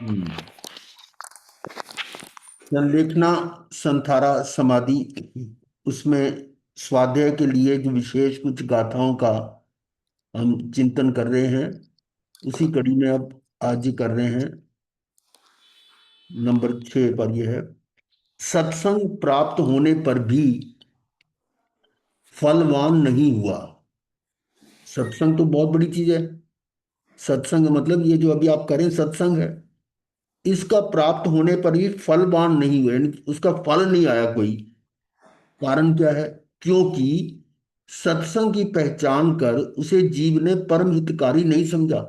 हम्म। संलेखना संथारा समाधि, उसमें स्वाध्याय के लिए जो विशेष कुछ गाथाओं का हम चिंतन कर रहे हैं, उसी कड़ी में अब आज ही कर रहे हैं। नंबर 6 पर यह है, सत्संग प्राप्त होने पर भी फलवान नहीं हुआ। सत्संग तो बहुत बड़ी चीज है। सत्संग मतलब ये जो अभी आप करें सत्संग है, इसका प्राप्त होने पर भी फलवान नहीं हुए, यानी उसका फल नहीं आया कोई। कारण क्या है? क्योंकि सत्संग की पहचान कर उसे जीव ने परम हितकारी नहीं समझा।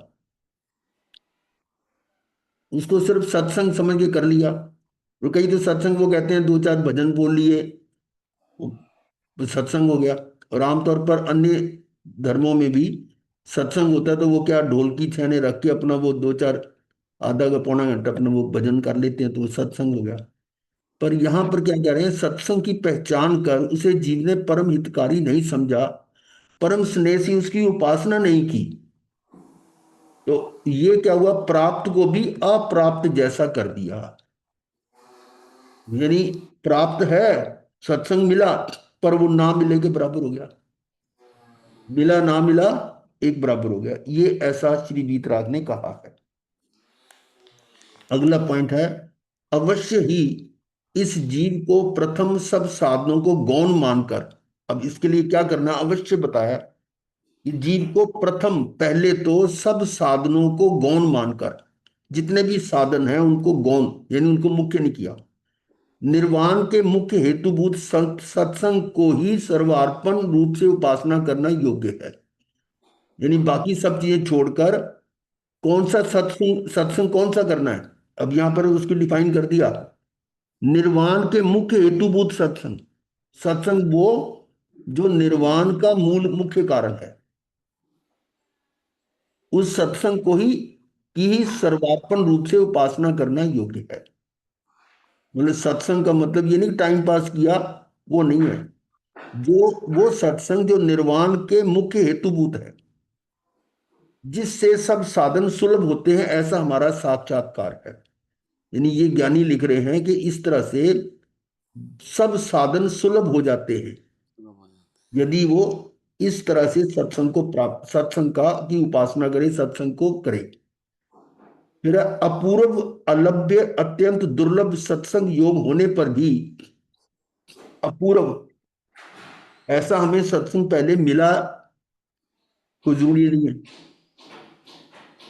उसको सिर्फ सत्संग समझ के कर लिया। और कई तो सत्संग वो कहते हैं दो चार भजन बोल लिए, वो सत्संग हो गया। और आमतौर पर अन्य धर्मों में भी सत्संग होता है तो वो क्या ढोलकी छेने रख के अपना वो दो चार आधा का पौना घंटा अपना वो भजन कर लेते हैं, तो वो सत्संग हो गया। पर यहां पर क्या कह रहे हैं, सत्संग की पहचान कर उसे जीव ने परम हितकारी नहीं समझा, परम स्नेह से उसकी उपासना नहीं की। तो ये क्या हुआ, प्राप्त को भी अप्राप्त जैसा कर दिया। यानी प्राप्त है, सत्संग मिला, पर वो ना मिले के बराबर हो गया। मिला ना मिला एक बराबर हो गया, ये ऐसा श्री वीतराग ने कहा है। अगला पॉइंट है, अवश्य ही इस जीव को प्रथम सब साधनों को गौण मानकर। अब इसके लिए क्या करना, अवश्य बताया कि जीव को प्रथम पहले तो सब साधनों को गौण मानकर, जितने भी साधन हैं उनको गौण यानी उनको मुख्य नहीं किया। निर्वाण के मुख्य हेतुभूत सत्संग को ही सर्वार्पण रूप से उपासना करना योग्य है। यानी बाकी सब चीजें छोड़कर कौन सा सत्संग, सत्संग कौन सा करना है, अब यहां पर उसको डिफाइन कर दिया। निर्वाण के मुख्य हेतुभूत सत्संग, सत्संग वो जो निर्वाण का मूल मुख्य कारण है, उस सत्संग को ही की ही सर्वार्पण रूप से उपासना करना योग्य है। मतलब सत्संग का मतलब ये नहीं टाइम पास किया, वो नहीं है। जो वो सत्संग जो निर्वाण के मुख्य हेतुभूत है, जिससे सब साधन सुलभ होते हैं, ऐसा हमारा साक्षात्कार है। यानी ये ज्ञानी लिख रहे हैं कि इस तरह से सब साधन सुलभ हो जाते हैं यदि वो इस तरह से सत्संग को प्राप्त, सत्संग का की उपासना करे, सत्संग को करे। फिर अपूर्व अलभ्य अत्यंत दुर्लभ सत्संग योग होने पर भी, अपूर्व ऐसा हमें सत्संग पहले मिला कोई जरूरी नहीं है।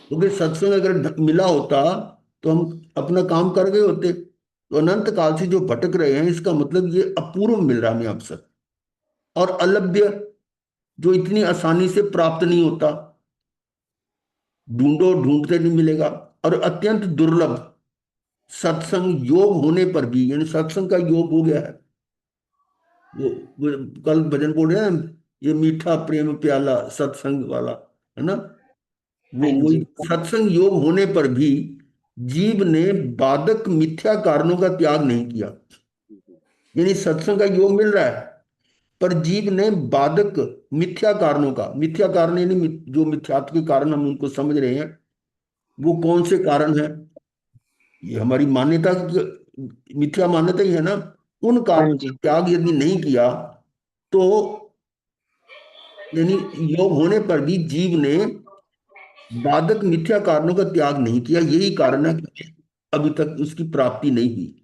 क्योंकि सत्संग अगर मिला होता तो हम अपना काम कर गए होते। तो अनंत काल से जो भटक रहे हैं, इसका मतलब ये अपूर्व मिल रहा है हमें अवसर। और अलभ्य, जो इतनी आसानी से प्राप्त नहीं होता, ढूंढो ढूंढते नहीं मिलेगा। और अत्यंत दुर्लभ सत्संग योग होने पर भी, यानी सत्संग का योग हो गया है। वो, वो कल भजन बोल रहे हैं, ये मीठा प्रेम प्याला सत्संग वाला, है ना। वो हाँ वही जी। सत्संग योग होने पर भी जीव ने बाधक मिथ्या कारणों का त्याग नहीं किया। यानी सत्संग का योग मिल रहा है, पर जीव ने बाधक मिथ्या कारणों का, मिथ्या कारण यानी जो मिथ्यात्व के कारण हम उनको समझ रहे हैं, वो कौन से कारण है? ये हमारी मान्यता की मिथ्या मान्यता ही है ना। उन हाँ कारणों का जी। त्याग यदि नहीं किया, तो यानी योग होने पर भी जीव ने बाधक मिथ्या कारणों का त्याग नहीं किया, यही कारण है कि अभी तक उसकी प्राप्ति नहीं हुई।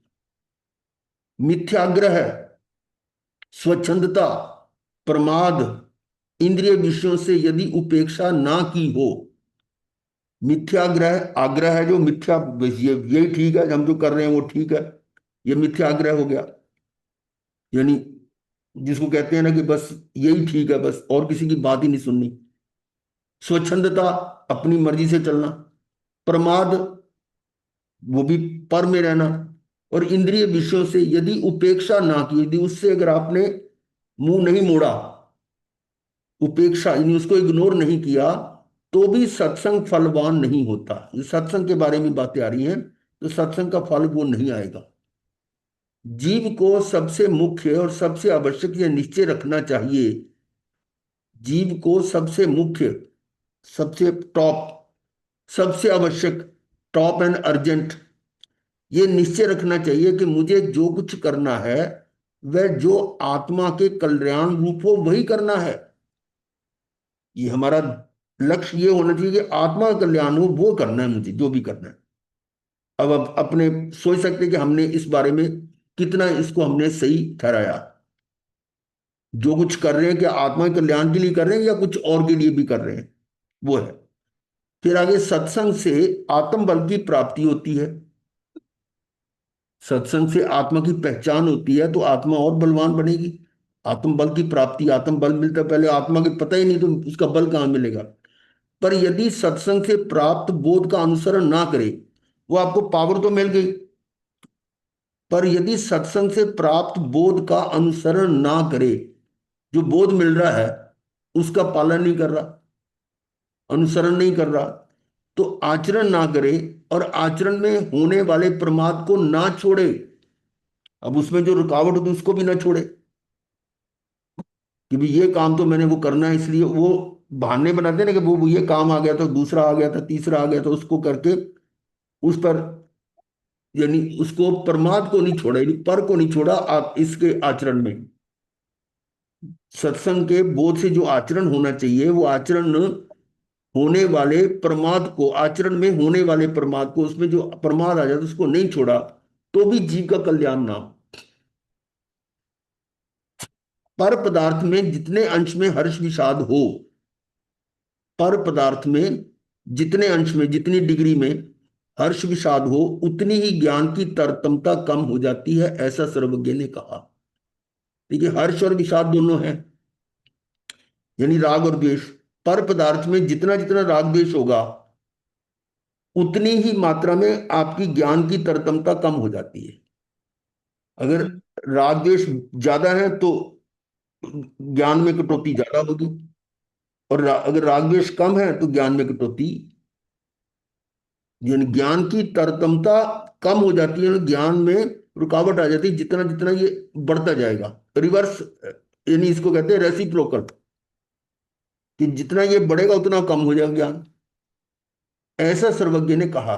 मिथ्याग्रह, स्वच्छंदता, प्रमाद, इंद्रिय विषयों से यदि उपेक्षा ना की हो। मिथ्याग्रह आग्रह है जो मिथ्या, ये यही ठीक है, हम जो कर रहे हैं वो ठीक है, ये मिथ्याग्रह हो गया। यानी जिसको कहते हैं ना कि बस यही ठीक है, बस और किसी की बात ही नहीं सुननी। स्वच्छंदता, अपनी मर्जी से चलना। प्रमाद, वो भी पर में रहना। और इंद्रिय विषयों से यदि उपेक्षा ना की, यदि उससे अगर आपने मुंह नहीं मोड़ा, उपेक्षा यानी उसको इग्नोर नहीं किया, तो भी सत्संग फलवान नहीं होता। ये सत्संग के बारे में बातें आ रही हैं, तो सत्संग का फल वो नहीं आएगा। जीव को सबसे मुख्य और सबसे आवश्यक यह निश्चय रखना चाहिए, जीव को सबसे मुख्य, सबसे टॉप, सबसे आवश्यक स्टॉप एंड अर्जेंट, ये निश्चय रखना चाहिए कि मुझे जो कुछ करना है वह जो आत्मा के कल्याण रूप हो वही करना है। ये हमारा लक्ष्य ये होना चाहिए कि आत्मा का कल्याण हो वो करना है, मुझे जो भी करना है। अब अपने सोच सकते हैं कि हमने इस बारे में कितना इसको हमने सही ठहराया। जो कुछ कर रहे हैं क्या आत्मा के कल्याण के लिए कर रहे हैं या कुछ और के लिए भी कर रहे हैं, वो है। फिर आगे सत्संग से आत्म बल की प्राप्ति होती है। सत्संग से आत्मा की पहचान होती है तो आत्मा और बलवान बनेगी। आत्म बल की प्राप्ति, आत्म बल मिलता है, पहले आत्मा के पता ही नहीं तो उसका बल कहाँ मिलेगा। पर यदि सत्संग से प्राप्त बोध का अनुसरण ना करे, वो आपको पावर तो मिल गई, पर यदि सत्संग से प्राप्त बोध का अनुसरण ना करे, जो बोध मिल रहा है उसका पालन नहीं कर रहा, अनुसरण नहीं कर रहा, तो आचरण ना करे और आचरण में होने वाले प्रमाद को ना छोड़े। अब उसमें जो रुकावट होती है उसको भी ना छोड़े कि भाई ये काम तो मैंने वो करना है, इसलिए वो बहाने बनाते हैं ना कि वो ये काम आ गया था, दूसरा आ गया था, तीसरा आ गया था, उसको करके उस पर, यानी उसको प्रमाद को नहीं छोड़ा, यानी पर को नहीं छोड़ा आप इसके आचरण में। सत्संग के बोध से जो आचरण होना चाहिए वो आचरण होने वाले प्रमाद को, आचरण में होने वाले प्रमाद को, उसमें जो प्रमाद आ जाता है उसको नहीं छोड़ा, तो भी जीव का कल्याण ना हो। पर पदार्थ में जितने अंश में हर्ष विषाद हो, पर पदार्थ में जितने अंश में, जितनी डिग्री में हर्ष विषाद हो, उतनी ही ज्ञान की तरतमता कम हो जाती है, ऐसा सर्वज्ञ ने कहा। देखिए हर्ष और विषाद दोनों है, यानी राग और द्वेष। पर पदार्थ में जितना जितना राग द्वेष होगा उतनी ही मात्रा में आपकी ज्ञान की तरतमता कम हो जाती है। अगर हम्म। राग द्वेष ज्यादा है तो ज्ञान में कटौती ज्यादा होगी, और अगर राग द्वेष कम है तो ज्ञान में कटौती, यानी ज्ञान की तरतमता कम हो जाती है, ज्ञान में रुकावट आ जाती है जितना जितना ये बढ़ता जाएगा। रिवर्स, यानी इसको कहते हैं रेसिप्रोकल, कि जितना ये बढ़ेगा उतना कम हो जाएगा ज्ञान, ऐसा सर्वज्ञ ने कहा।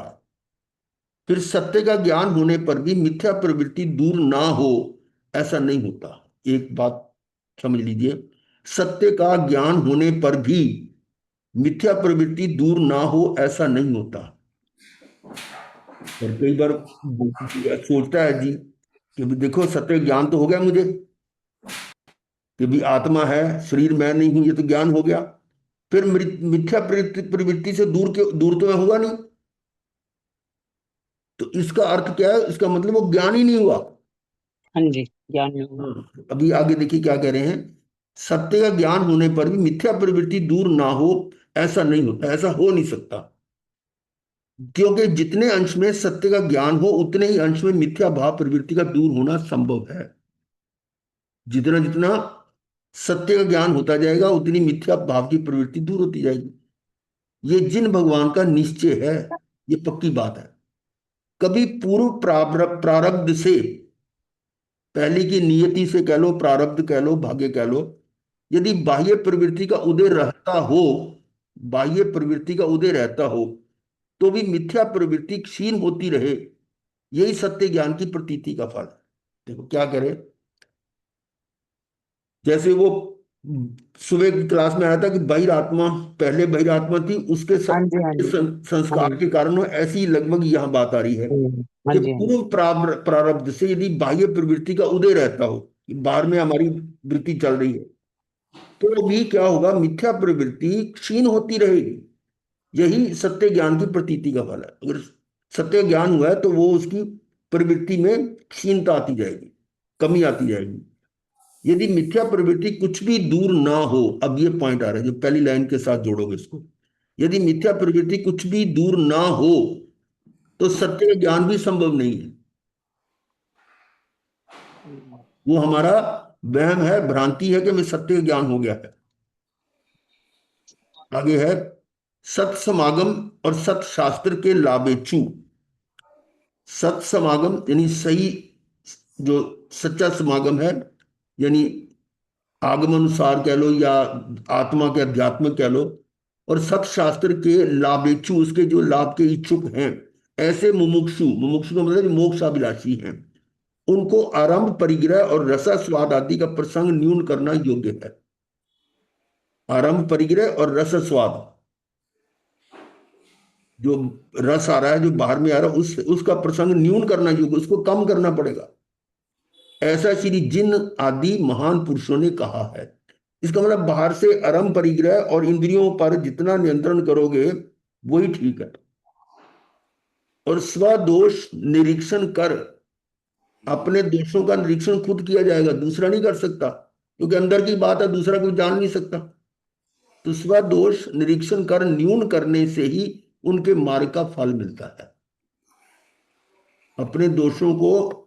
फिर सत्य का ज्ञान होने पर भी मिथ्या प्रवृत्ति दूर ना हो, ऐसा नहीं होता। एक बात समझ लीजिए, सत्य का ज्ञान होने पर भी मिथ्या प्रवृत्ति दूर ना हो ऐसा नहीं होता। और कई बार सोचता है जी कि भी देखो सत्य ज्ञान तो हो गया मुझे, कि भी आत्मा है, शरीर मैं नहीं हूं, ये तो ज्ञान हो गया, फिर मिथ्या प्रवृत्ति प्रवृत्ति से दूर तो मैं हुआ नहीं। तो इसका अर्थ क्या है, इसका मतलब वो ज्ञान ही नहीं हुआ। हाँ जी, ज्ञान में हुआ। हाँ, अभी आगे देखिए क्या कह रहे हैं। सत्य का ज्ञान होने पर भी मिथ्या प्रवृत्ति दूर ना हो, ऐसा नहीं होता, ऐसा हो नहीं सकता। क्योंकि जितने अंश में सत्य का ज्ञान हो उतने ही अंश में मिथ्या भाव प्रवृत्ति का दूर होना संभव है। जितना जितना सत्य का ज्ञान होता जाएगा उतनी मिथ्या भाव की प्रवृत्ति दूर होती जाएगी। ये जिन भगवान का निश्चय है, ये पक्की बात है। कभी पूर्व प्रारब्ध से, पहले की नियति से कह लो, प्रारब्ध कह लो, भाग्य कह लो, यदि बाह्य प्रवृत्ति का उदय रहता हो, बाह्य प्रवृत्ति का उदय रहता हो, तो भी मिथ्या प्रवृत्ति क्षीण होती रहे, यही सत्य ज्ञान की प्रतीति का फल है। देखो क्या करे, जैसे वो सुबह की क्लास में आया था कि बहिरात्मा, पहले बहिरात्मा थी, उसके हाँ जी, हाँ जी। हाँ संस्कार जी। के कारण वो ऐसी लगभग यहाँ बात आ रही है हाँ कि जी, हाँ जी। पूर्व प्रारब्ध से यदि बाह्य प्रवृत्ति का उदय रहता हो, कि बाहर में हमारी वृत्ति चल रही है, तो भी क्या होगा, मिथ्या प्रवृत्ति क्षीण होती रहेगी। यही सत्य ज्ञान की प्रतीति का फल है। अगर सत्य ज्ञान हुआ है तो वो उसकी प्रवृत्ति में क्षीणता आती जाएगी, कमी आती जाएगी। यदि मिथ्या प्रवृत्ति कुछ भी दूर ना हो, अब ये पॉइंट आ रहा है जो पहली लाइन के साथ जोड़ोगे इसको, यदि मिथ्या प्रवृत्ति कुछ भी दूर ना हो तो सत्य का ज्ञान भी संभव नहीं है। वो हमारा वहम है, भ्रांति है कि मैं सत्य का ज्ञान हो गया है। आगे है सत समागम और सत शास्त्र के लाभेच्छु। सत समागम यानी सही, जो सच्चा समागम है, यानी आगम अनुसार कह लो या आत्मा के अध्यात्म कह लो, और सत शास्त्र के लाभेच्छु, उसके जो लाभ के इच्छुक हैं, ऐसे मुमुक्षु, मुमुक्षु का मतलब मोक्षाभिलाषी हैं, उनको आरंभ, परिग्रह और रसास्वाद आदि का प्रसंग न्यून करना योग्य है। आरंभ, परिग्रह और रसास्वाद, जो रस आ रहा है, जो बाहर में आ रहा है, उसका प्रसंग न्यून करना योग्य, उसको कम करना पड़ेगा, ऐसा श्री जिन आदि महान पुरुषों ने कहा है। इसका मतलब बाहर से आरंभ, परिग्रह और इंद्रियों पर जितना नियंत्रण करोगे वही ठीक है। और स्वदोष निरीक्षण कर, अपने दोषों का निरीक्षण खुद किया जाएगा, दूसरा नहीं कर सकता, क्योंकि अंदर की बात है, दूसरा कोई जान नहीं सकता। तो स्वदोष निरीक्षण कर न्यून करने से ही उनके मार्ग का फल मिलता है। अपने दोषों को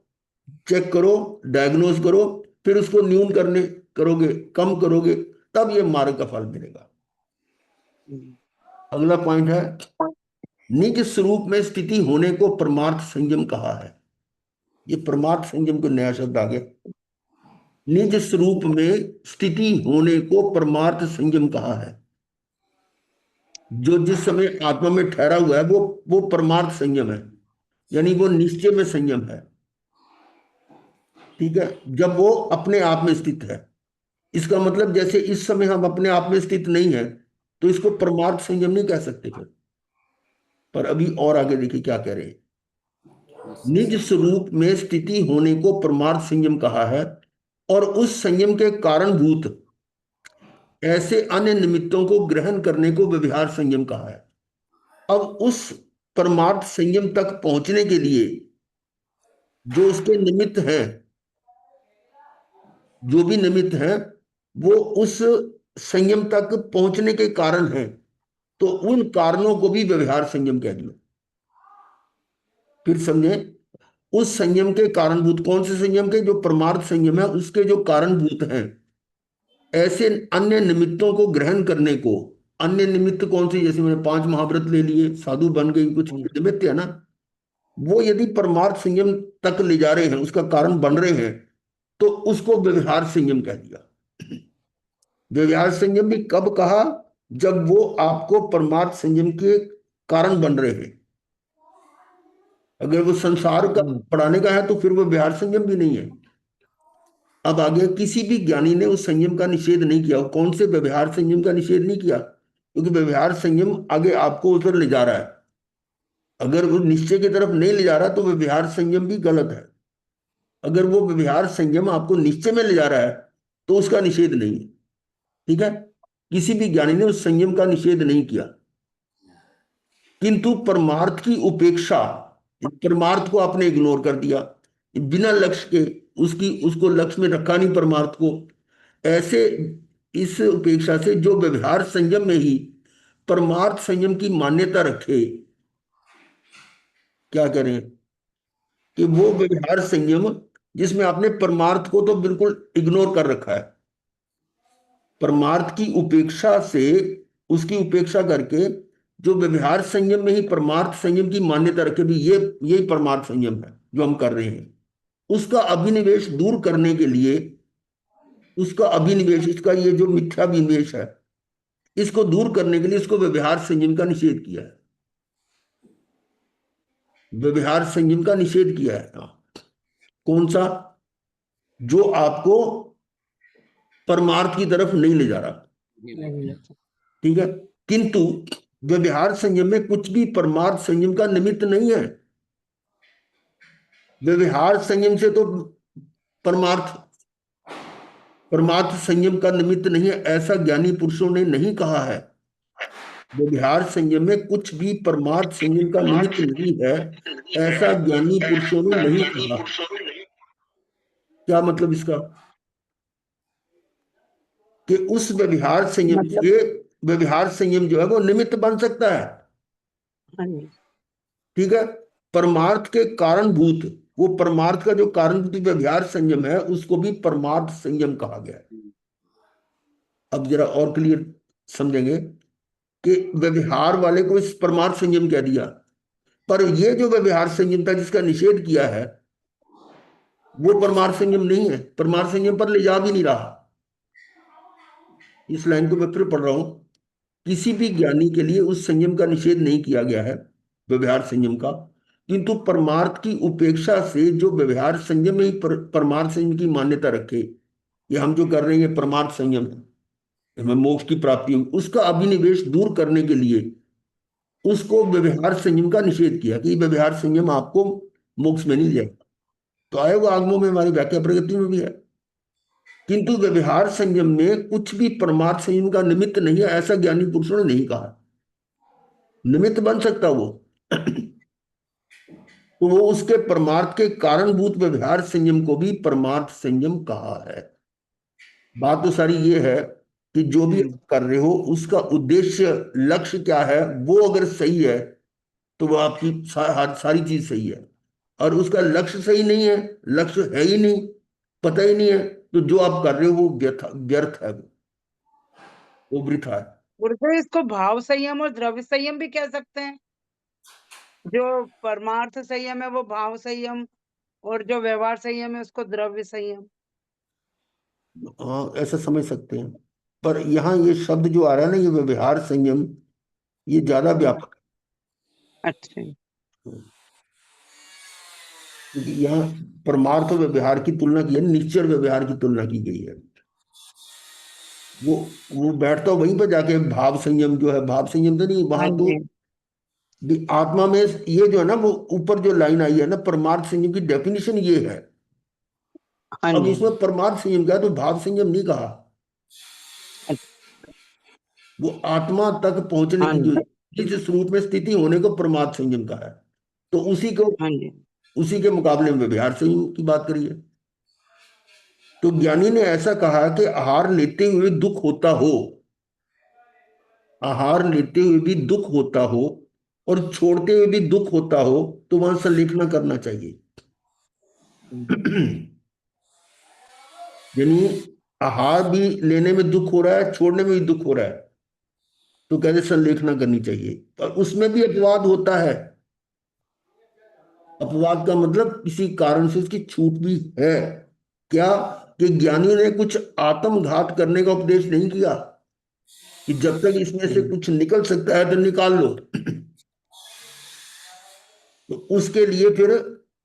चेक करो, डायग्नोज करो, फिर उसको न्यून करने करोगे, कम करोगे, तब ये मार्ग का फल मिलेगा। अगला पॉइंट है, निज स्वरूप में स्थिति होने को परमार्थ संयम कहा है। ये परमार्थ संयम को नया शब्द आ गया। निज स्वरूप में स्थिति होने को परमार्थ संयम कहा है। जो जिस समय आत्मा में ठहरा हुआ है वो परमार्थ संयम है, यानी वो निश्चय में संयम है। ठीक है, जब वो अपने आप में स्थित है। इसका मतलब जैसे इस समय हम अपने आप में स्थित नहीं है, तो इसको परमार्थ संयम नहीं कह सकते फिर। पर अभी और आगे देखिए क्या कह रहे हैं। निज स्वरूप में स्थिति होने को परमार्थ संयम कहा है, और उस संयम के कारणभूत ऐसे अन्य निमित्तों को ग्रहण करने को व्यवहार संयम कहा है। अब उस परमार्थ संयम तक पहुंचने के लिए जो उसके निमित्त हैं, जो भी निमित्त हैं, वो उस संयम तक पहुंचने के कारण हैं, तो उन कारणों को भी व्यवहार संयम कह दिया। फिर समझे, उस संयम के कारणभूत, कौन से संयम के, जो परमार्थ संयम है उसके जो कारणभूत हैं, ऐसे अन्य निमित्तों को ग्रहण करने को। अन्य निमित्त कौन से, जैसे मैंने 5 महाव्रत ले लिए, साधु बन गई, कुछ निमित्त है ना, वो यदि परमार्थ संयम तक ले जा रहे हैं, उसका कारण बन रहे हैं, तो उसको व्यवहार संयम कह दिया। व्यवहार संयम भी कब कहा, जब वो आपको परमार्थ संयम के कारण बन रहे हैं। अगर वो संसार का पढ़ाने का है तो फिर वो व्यवहार संयम भी नहीं है। अब आगे, किसी भी ज्ञानी ने उस संयम का निषेध नहीं किया। कौन से व्यवहार संयम का निषेध नहीं किया, क्योंकि व्यवहार संयम आगे आपको उधर ले जा रहा है। अगर वो निश्चय की तरफ नहीं ले जा रहा तो व्यवहार संयम भी गलत है। अगर वो व्यवहार संयम आपको निश्चय में ले जा रहा है तो उसका निषेध नहीं है। ठीक है, किसी भी ज्ञानी ने उस संयम का निषेध नहीं किया, किंतु परमार्थ की उपेक्षा, परमार्थ को आपने इग्नोर कर दिया बिना लक्ष्य के, उसको लक्ष्य में रखा नहीं परमार्थ को। ऐसे इस उपेक्षा से जो व्यवहार संयम में ही परमार्थ संयम की मान्यता रखे, क्या करें कि वो व्यवहार संयम जिसमें आपने परमार्थ को तो बिल्कुल इग्नोर कर रखा है, परमार्थ की उपेक्षा से, उसकी उपेक्षा करके जो व्यवहार संयम में ही परमार्थ संयम की मान्यता रखे भी, ये यही परमार्थ संयम है जो हम कर रहे हैं, उसका अभिनिवेश दूर करने के लिए, उसका अभिनिवेश, इसका ये जो मिथ्या विनिवेश है, इसको दूर करने के लिए इसको व्यवहार संयम का निषेध किया है। व्यवहार संयम का निषेध किया है। कौन सा, जो आपको परमार्थ की तरफ नहीं ले जा रहा। ठीक है, किंतु व्यवहार संयम में कुछ भी परमार्थ संयम का निमित्त नहीं है। व्यवहार संयम से तो परमार्थ परमार्थ संयम का निमित्त नहीं है, ऐसा ज्ञानी पुरुषों ने नहीं कहा है। व्यवहार संयम में कुछ भी परमार्थ संयम का निमित्त नहीं है, ऐसा ज्ञानी पुरुषों ने नहीं कहा। क्या मतलब इसका, कि उस व्यवहार संयम मतलब के, व्यवहार संयम जो है वो निमित्त बन सकता है। हाँ जी। ठीक है, परमार्थ के कारणभूत, वो परमार्थ का जो कारणभूत व्यवहार संयम है उसको भी परमार्थ संयम कहा गया है। अब जरा और क्लियर समझेंगे कि व्यवहार वाले को इस परमार्थ संयम कह दिया, पर ये जो व्यवहार संयम था जिसका निषेध किया है, वो परमार्थ संयम नहीं है, परमार्थ संयम पर ले जा भी नहीं रहा। इस लाइन को मैं फिर पढ़ रहा हूं। किसी भी ज्ञानी के लिए उस संयम का निषेध नहीं किया गया है, व्यवहार संयम का, किंतु परमार्थ की उपेक्षा से जो व्यवहार संयम में ही परमार्थ संयम की मान्यता रखे, ये हम जो कर रहे हैं ये परमार्थ संयम है, हमें मोक्ष की प्राप्ति होगी, उसका अभिनिवेश दूर करने के लिए उसको व्यवहार संयम का निषेध किया कि व्यवहार संयम आपको मोक्ष में नहीं ले जाएगा। तो आए वो आगमों में हमारी व्याख्या प्रगति में भी है। किंतु व्यवहार संयम में कुछ भी परमार्थ संयम का निमित्त नहीं है, ऐसा ज्ञानी पुरुषों ने नहीं कहा। निमित्त बन सकता वो तो वो उसके परमार्थ के कारणभूत व्यवहार संयम को भी परमार्थ संयम कहा है। बात तो सारी ये है कि जो भी आप कर रहे हो उसका उद्देश्य लक्ष्य क्या है, वो अगर सही है तो वो आपकी सारी चीज सही है। और उसका लक्ष्य सही नहीं है, लक्ष्य है ही नहीं, पता ही नहीं है, तो जो आप कर रहे हो वो व्यर्थ व्यर्थ है, वो वृथा है। गुरुदेव, इसको भाव संयम और द्रव्य संयम भी कह सकते हैं। जो परमार्थ संयम है वो भाव संयम, और जो व्यवहार संयम है उसको द्रव्य संयम। हाँ, ऐसा समझ सकते हैं, पर यहाँ ये शब्द जो आ रहा है ना, ये व्यवहार संयम, ये ज्यादा व्यापक अच्छा। है। क्योंकि यहाँ परमार्थ और व्यवहार की तुलना की है, निश्चर व्यवहार की तुलना की गई है। वो वो बैठता वहीं पर जाके भाव संयम जो है, भाव संयम तो नहीं, हाँ वहां तो जी। आत्मा में ये जो है ना, वो ऊपर जो लाइन आई है ना, परमार्थ संयम की डेफिनेशन ये है। हाँ अब जी। इसमें परमार्थ संयम क्या है, तो भाव संयम नहीं कहा। वो आत्मा तक पहुंचने हाँ की जो जी। जिस स्वरूप में स्थिति होने को परमार्थ संयम कहा है, तो हाँ जी। उसी के मुकाबले में व्यवहार संयम की बात करिए। तो ज्ञानी ने ऐसा कहा कि आहार लेते हुए दुख होता हो, आहार लेते हुए भी दुख होता हो और छोड़ते हुए भी दुख होता हो, तो वहां संलेखना करना चाहिए। यानी आहार भी लेने में दुख हो रहा है, छोड़ने में भी दुख हो रहा है, तो कहते संलेखना करनी चाहिए। पर उसमें भी अपवाद होता है। अपवाद का मतलब किसी कारण से उसकी छूट भी है। क्या? कि ज्ञानी ने कुछ आत्मघात करने का उपदेश नहीं किया कि जब तक इसमें से कुछ निकल सकता है तो निकाल लो। तो उसके लिए फिर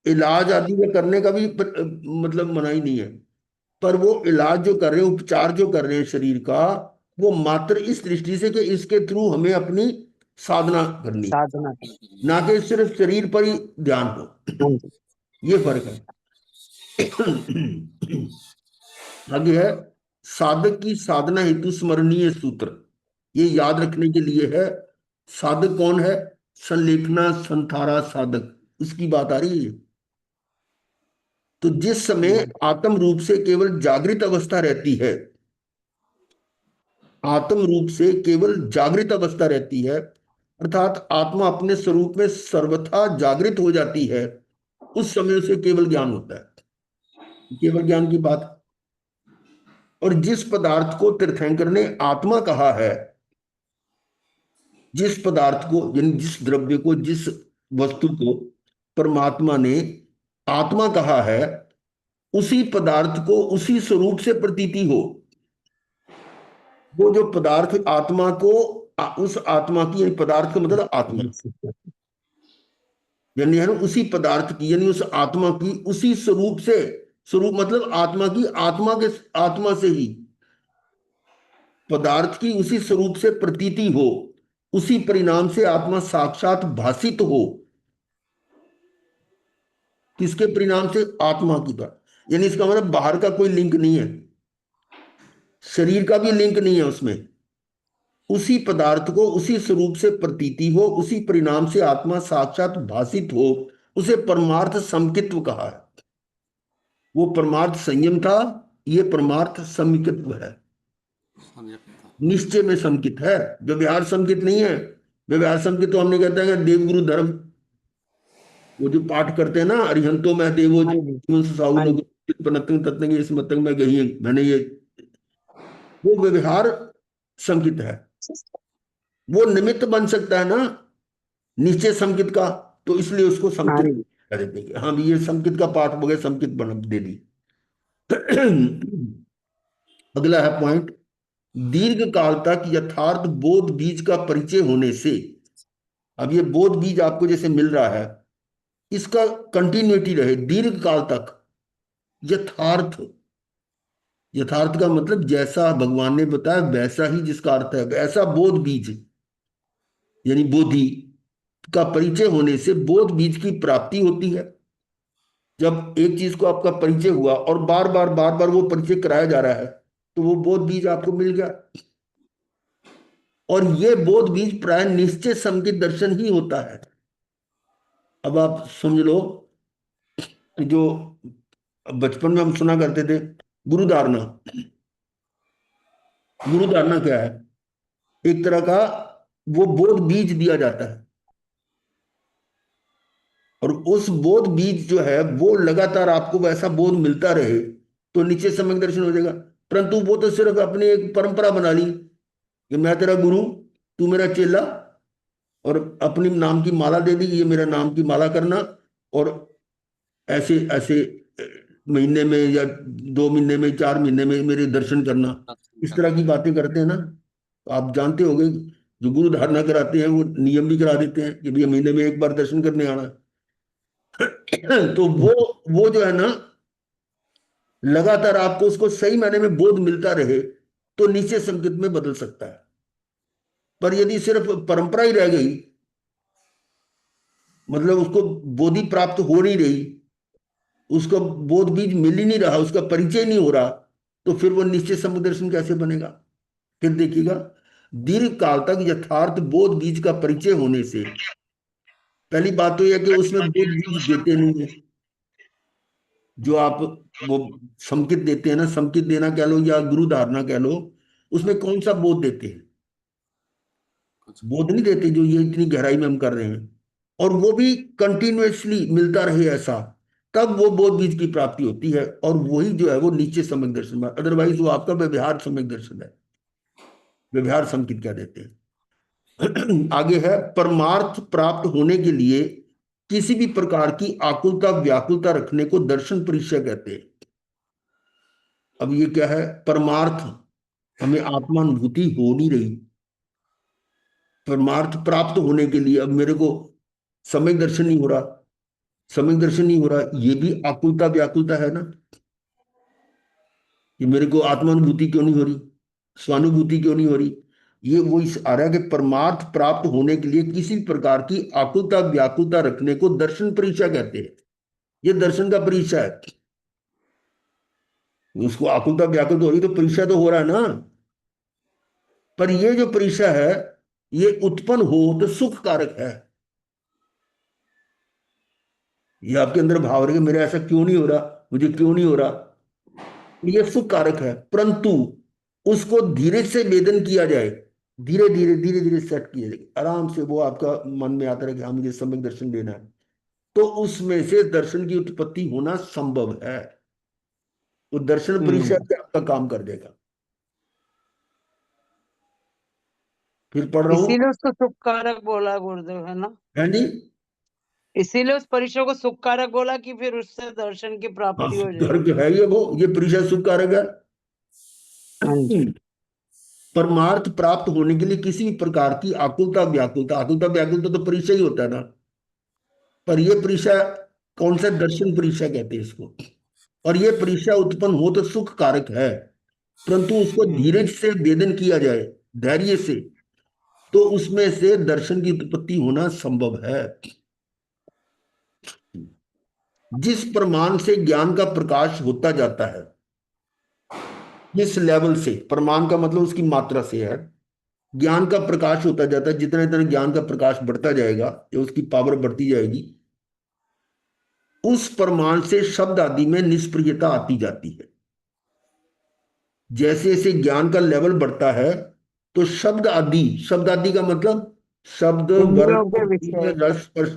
इलाज आदि में करने का भी मतलब मनाही नहीं है। पर वो इलाज जो कर रहे हैं, उपचार जो कर रहे हैं शरीर का, वो मात्र इस दृष्टि से कि इसके थ्रू हमें अपनी साधना करनी, साधना। ना कि सिर्फ शरीर पर ही ध्यान हो। हाँ जी। ये फर्क है। आगे है साधक की साधना हेतु स्मरणीय सूत्र, ये याद रखने के लिए है। साधक कौन है? संलेखना संथारा साधक, उसकी बात आ रही है। तो जिस समय आत्म रूप से केवल जागृत अवस्था रहती है, आत्म रूप से केवल जागृत अवस्था रहती है, अर्थात आत्मा अपने स्वरूप में सर्वथा जागृत हो जाती है, उस समय उसे केवल ज्ञान होता है। केवल ज्ञान की बात। और जिस पदार्थ को तीर्थंकर ने आत्मा कहा है, जिस पदार्थ को यानी जिस द्रव्य को, जिस वस्तु को परमात्मा ने आत्मा कहा है, उसी पदार्थ को उसी स्वरूप से प्रतीति हो। वो जो पदार्थ आत्मा को उस आत्मा की, यानी पदार्थ का मतलब आत्मा, यानी है ना, उसी पदार्थ की यानी उस आत्मा की उसी स्वरूप से, स्वरूप मतलब आत्मा की, आत्मा के आत्मा से ही पदार्थ की उसी स्वरूप से प्रतीति हो, उसी परिणाम से आत्मा साक्षात भासित हो। किसके परिणाम से? आत्मा की बात। यानी इसका मतलब बाहर का कोई लिंक नहीं है, शरीर का भी लिंक नहीं है उसमें। उसी पदार्थ को उसी स्वरूप से प्रतीति हो, उसी परिणाम से आत्मा साक्षात भासित हो, उसे परमार्थ समकित्व कहा है। वो परमार्थ संयम था, ये परमार्थ समिकित्व है, निश्चय में समकित है, व्यवहार समकित नहीं है। व्यवहार समकित तो हमने कहते हैं देवगुरु धर्म, वो जो पाठ करते हैं ना, अरिहंतो मैं देवो हाँ जी। साहु हाँ न जी। पनतंग तत्तंग इस मतंग में गही मैंने ये, वो व्यवहार संकित है। वो निमित्त बन सकता है ना निश्चय संकित का, तो इसलिए उसको हाँ संकित जी। कह देते हैं। हाँ भी ये संकित का पाठ हो गया, संकित बना दे दी। अगला है पॉइंट, दीर्घ काल तक यथार्थ बोध बीज का परिचय होने से। अब ये बोध बीज आपको जैसे मिल रहा है, इसका कंटिन्यूटी रहे दीर्घ काल तक। यथार्थ, यथार्थ का मतलब जैसा भगवान ने बताया वैसा ही, जिसका अर्थ है वैसा बोध बीज, यानी बोधि का परिचय होने से बोध बीज की प्राप्ति होती है। जब एक चीज को आपका परिचय हुआ और बार बार वो परिचय कराया जा रहा है, तो वो बोध बीज आपको मिल गया। और ये बोध बीज प्राय निश्चय संकित दर्शन ही होता है। अब आप समझ लो कि जो बचपन में हम सुना करते थे गुरु धारणा, गुरु धारणा क्या है? एक तरह का वो बोध बीज दिया जाता है, और उस बोध बीज जो है वो लगातार आपको वैसा बोध मिलता रहे तो निश्चय सम्यक दर्शन हो जाएगा। परंतु वो तो सिर्फ अपनी एक परंपरा बना ली कि मैं तेरा गुरु, तू मेरा चेला, और अपनी नाम की माला दे दी, ये मेरा नाम की माला करना, और ऐसे ऐसे महीने में या 2 महीने में 4 महीने में मेरे दर्शन करना, इस तरह की बातें करते हैं ना। तो आप जानते होंगे जो गुरु धारणा कराते हैं वो नियम भी करा देते हैं कि भैया महीने में एक बार दर्शन करने आना। तो वो जो है ना, लगातार आपको उसको सही मायने में बोध मिलता रहे तो नीचे संकेत में बदल सकता है। पर यदि सिर्फ परंपरा ही रह गई, मतलब उसको बोधि प्राप्त हो नहीं रही, उसको बोध बीज मिल ही नहीं रहा, उसका परिचय नहीं हो रहा, तो फिर वो निश्चय सम्यक दर्शन कैसे बनेगा? फिर देखिएगा, दीर्घ काल तक यथार्थ बोध बीज का परिचय होने से, पहली बात तो यह कि उसमें बोध बीज देते नहीं है जो आप वो संकेत देते हैं ना, संकेत देना कह लो या गुरु धारणा कह लो, उसमें कौन सा बोध देते हैं? बोध नहीं देते जो ये इतनी गहराई में हम कर रहे हैं, और वो भी कंटिन्यूअसली मिलता रहे ऐसा, तब वो बोध बीज की प्राप्ति होती है, और वही जो है वो नीचे सम्यक दर्शन है। अदरवाइज वो आपका व्यवहार सम्यक दर्शन है, व्यवहार संकेत क्या देते हैं। आगे है, परमार्थ प्राप्त होने के लिए किसी भी प्रकार की आकुलता व्याकुलता रखने को दर्शन परिचय कहते हैं। अब ये क्या है? परमार्थ, हमें आत्मानुभूति हो नहीं रही, परमार्थ प्राप्त होने के लिए अब मेरे को सम्यक दर्शन नहीं हो रहा, सम्यक दर्शन नहीं हो रहा, ये भी आकुलता व्याकुलता है ना। ये मेरे को आत्मानुभूति क्यों नहीं हो रही, स्वानुभूति क्यों नहीं हो रही? ये वो इस आ रहा है कि परमार्थ प्राप्त होने के लिए किसी प्रकार की आकुलता व्याकुलता रखने को दर्शन परीक्षा कहते हैं। ये दर्शन का परीक्षा है। उसको आकुलता व्याकुलता हो रही तो परीक्षा तो हो रहा है ना। पर ये जो परीक्षा है ये उत्पन्न हो तो सुख कारक है। ये आपके अंदर भाव रहे कि मेरे ऐसा क्यों नहीं हो रहा, मुझे क्यों नहीं हो रहा, ये सुख कारक है। परंतु उसको धीरे से वेदन किया जाए, धीरे धीरे धीरे सेट किया जाए, आराम से वो आपका मन में आता है कि हाँ मुझे सम्यक दर्शन लेना है, तो उसमें से दर्शन की उत्पत्ति होना संभव है। तो दर्शन परिषद से आपका काम कर देगा। फिर पढ़ रहा हूं, इसीलिए उसको सुख कारक बोला गुरुदेव, है ना? है जी। इसीलिए उस परिचय को सुख कारक बोला कि फिर उससे दर्शन की हाँ, प्राप्ति हो सुख जाएगी। कारक है ये परिषद सुख कारक है। हाँ जी। परमार्थ प्राप्त होने के लिए किसी भी प्रकार की आकुलता व्याकुलता, आकुलता व्याकुलता तो परीक्षा ही होता है ना, पर यह परीक्षा कौन सा? दर्शन परीक्षा कहते हैं इसको। और यह परीक्षा उत्पन्न हो तो सुख कारक है, परंतु उसको धीरज से वेदन किया जाए, धैर्य से, तो उसमें से दर्शन की उत्पत्ति होना संभव है। जिस प्रमाण से ज्ञान का प्रकाश होता जाता है, जिस लेवल से, प्रमाण का मतलब उसकी मात्रा से है, ज्ञान का प्रकाश होता जाता है, जितना जितना ज्ञान का प्रकाश बढ़ता जाएगा या उसकी पावर बढ़ती जाएगी, उस प्रमाण से शब्द आदि में निष्प्रियता आती जाती है। जैसे जैसे ज्ञान का लेवल बढ़ता है तो शब्द आदि का मतलब शब्द, इंद्रियों के वर्ण, विषय। रस, स्पर्श,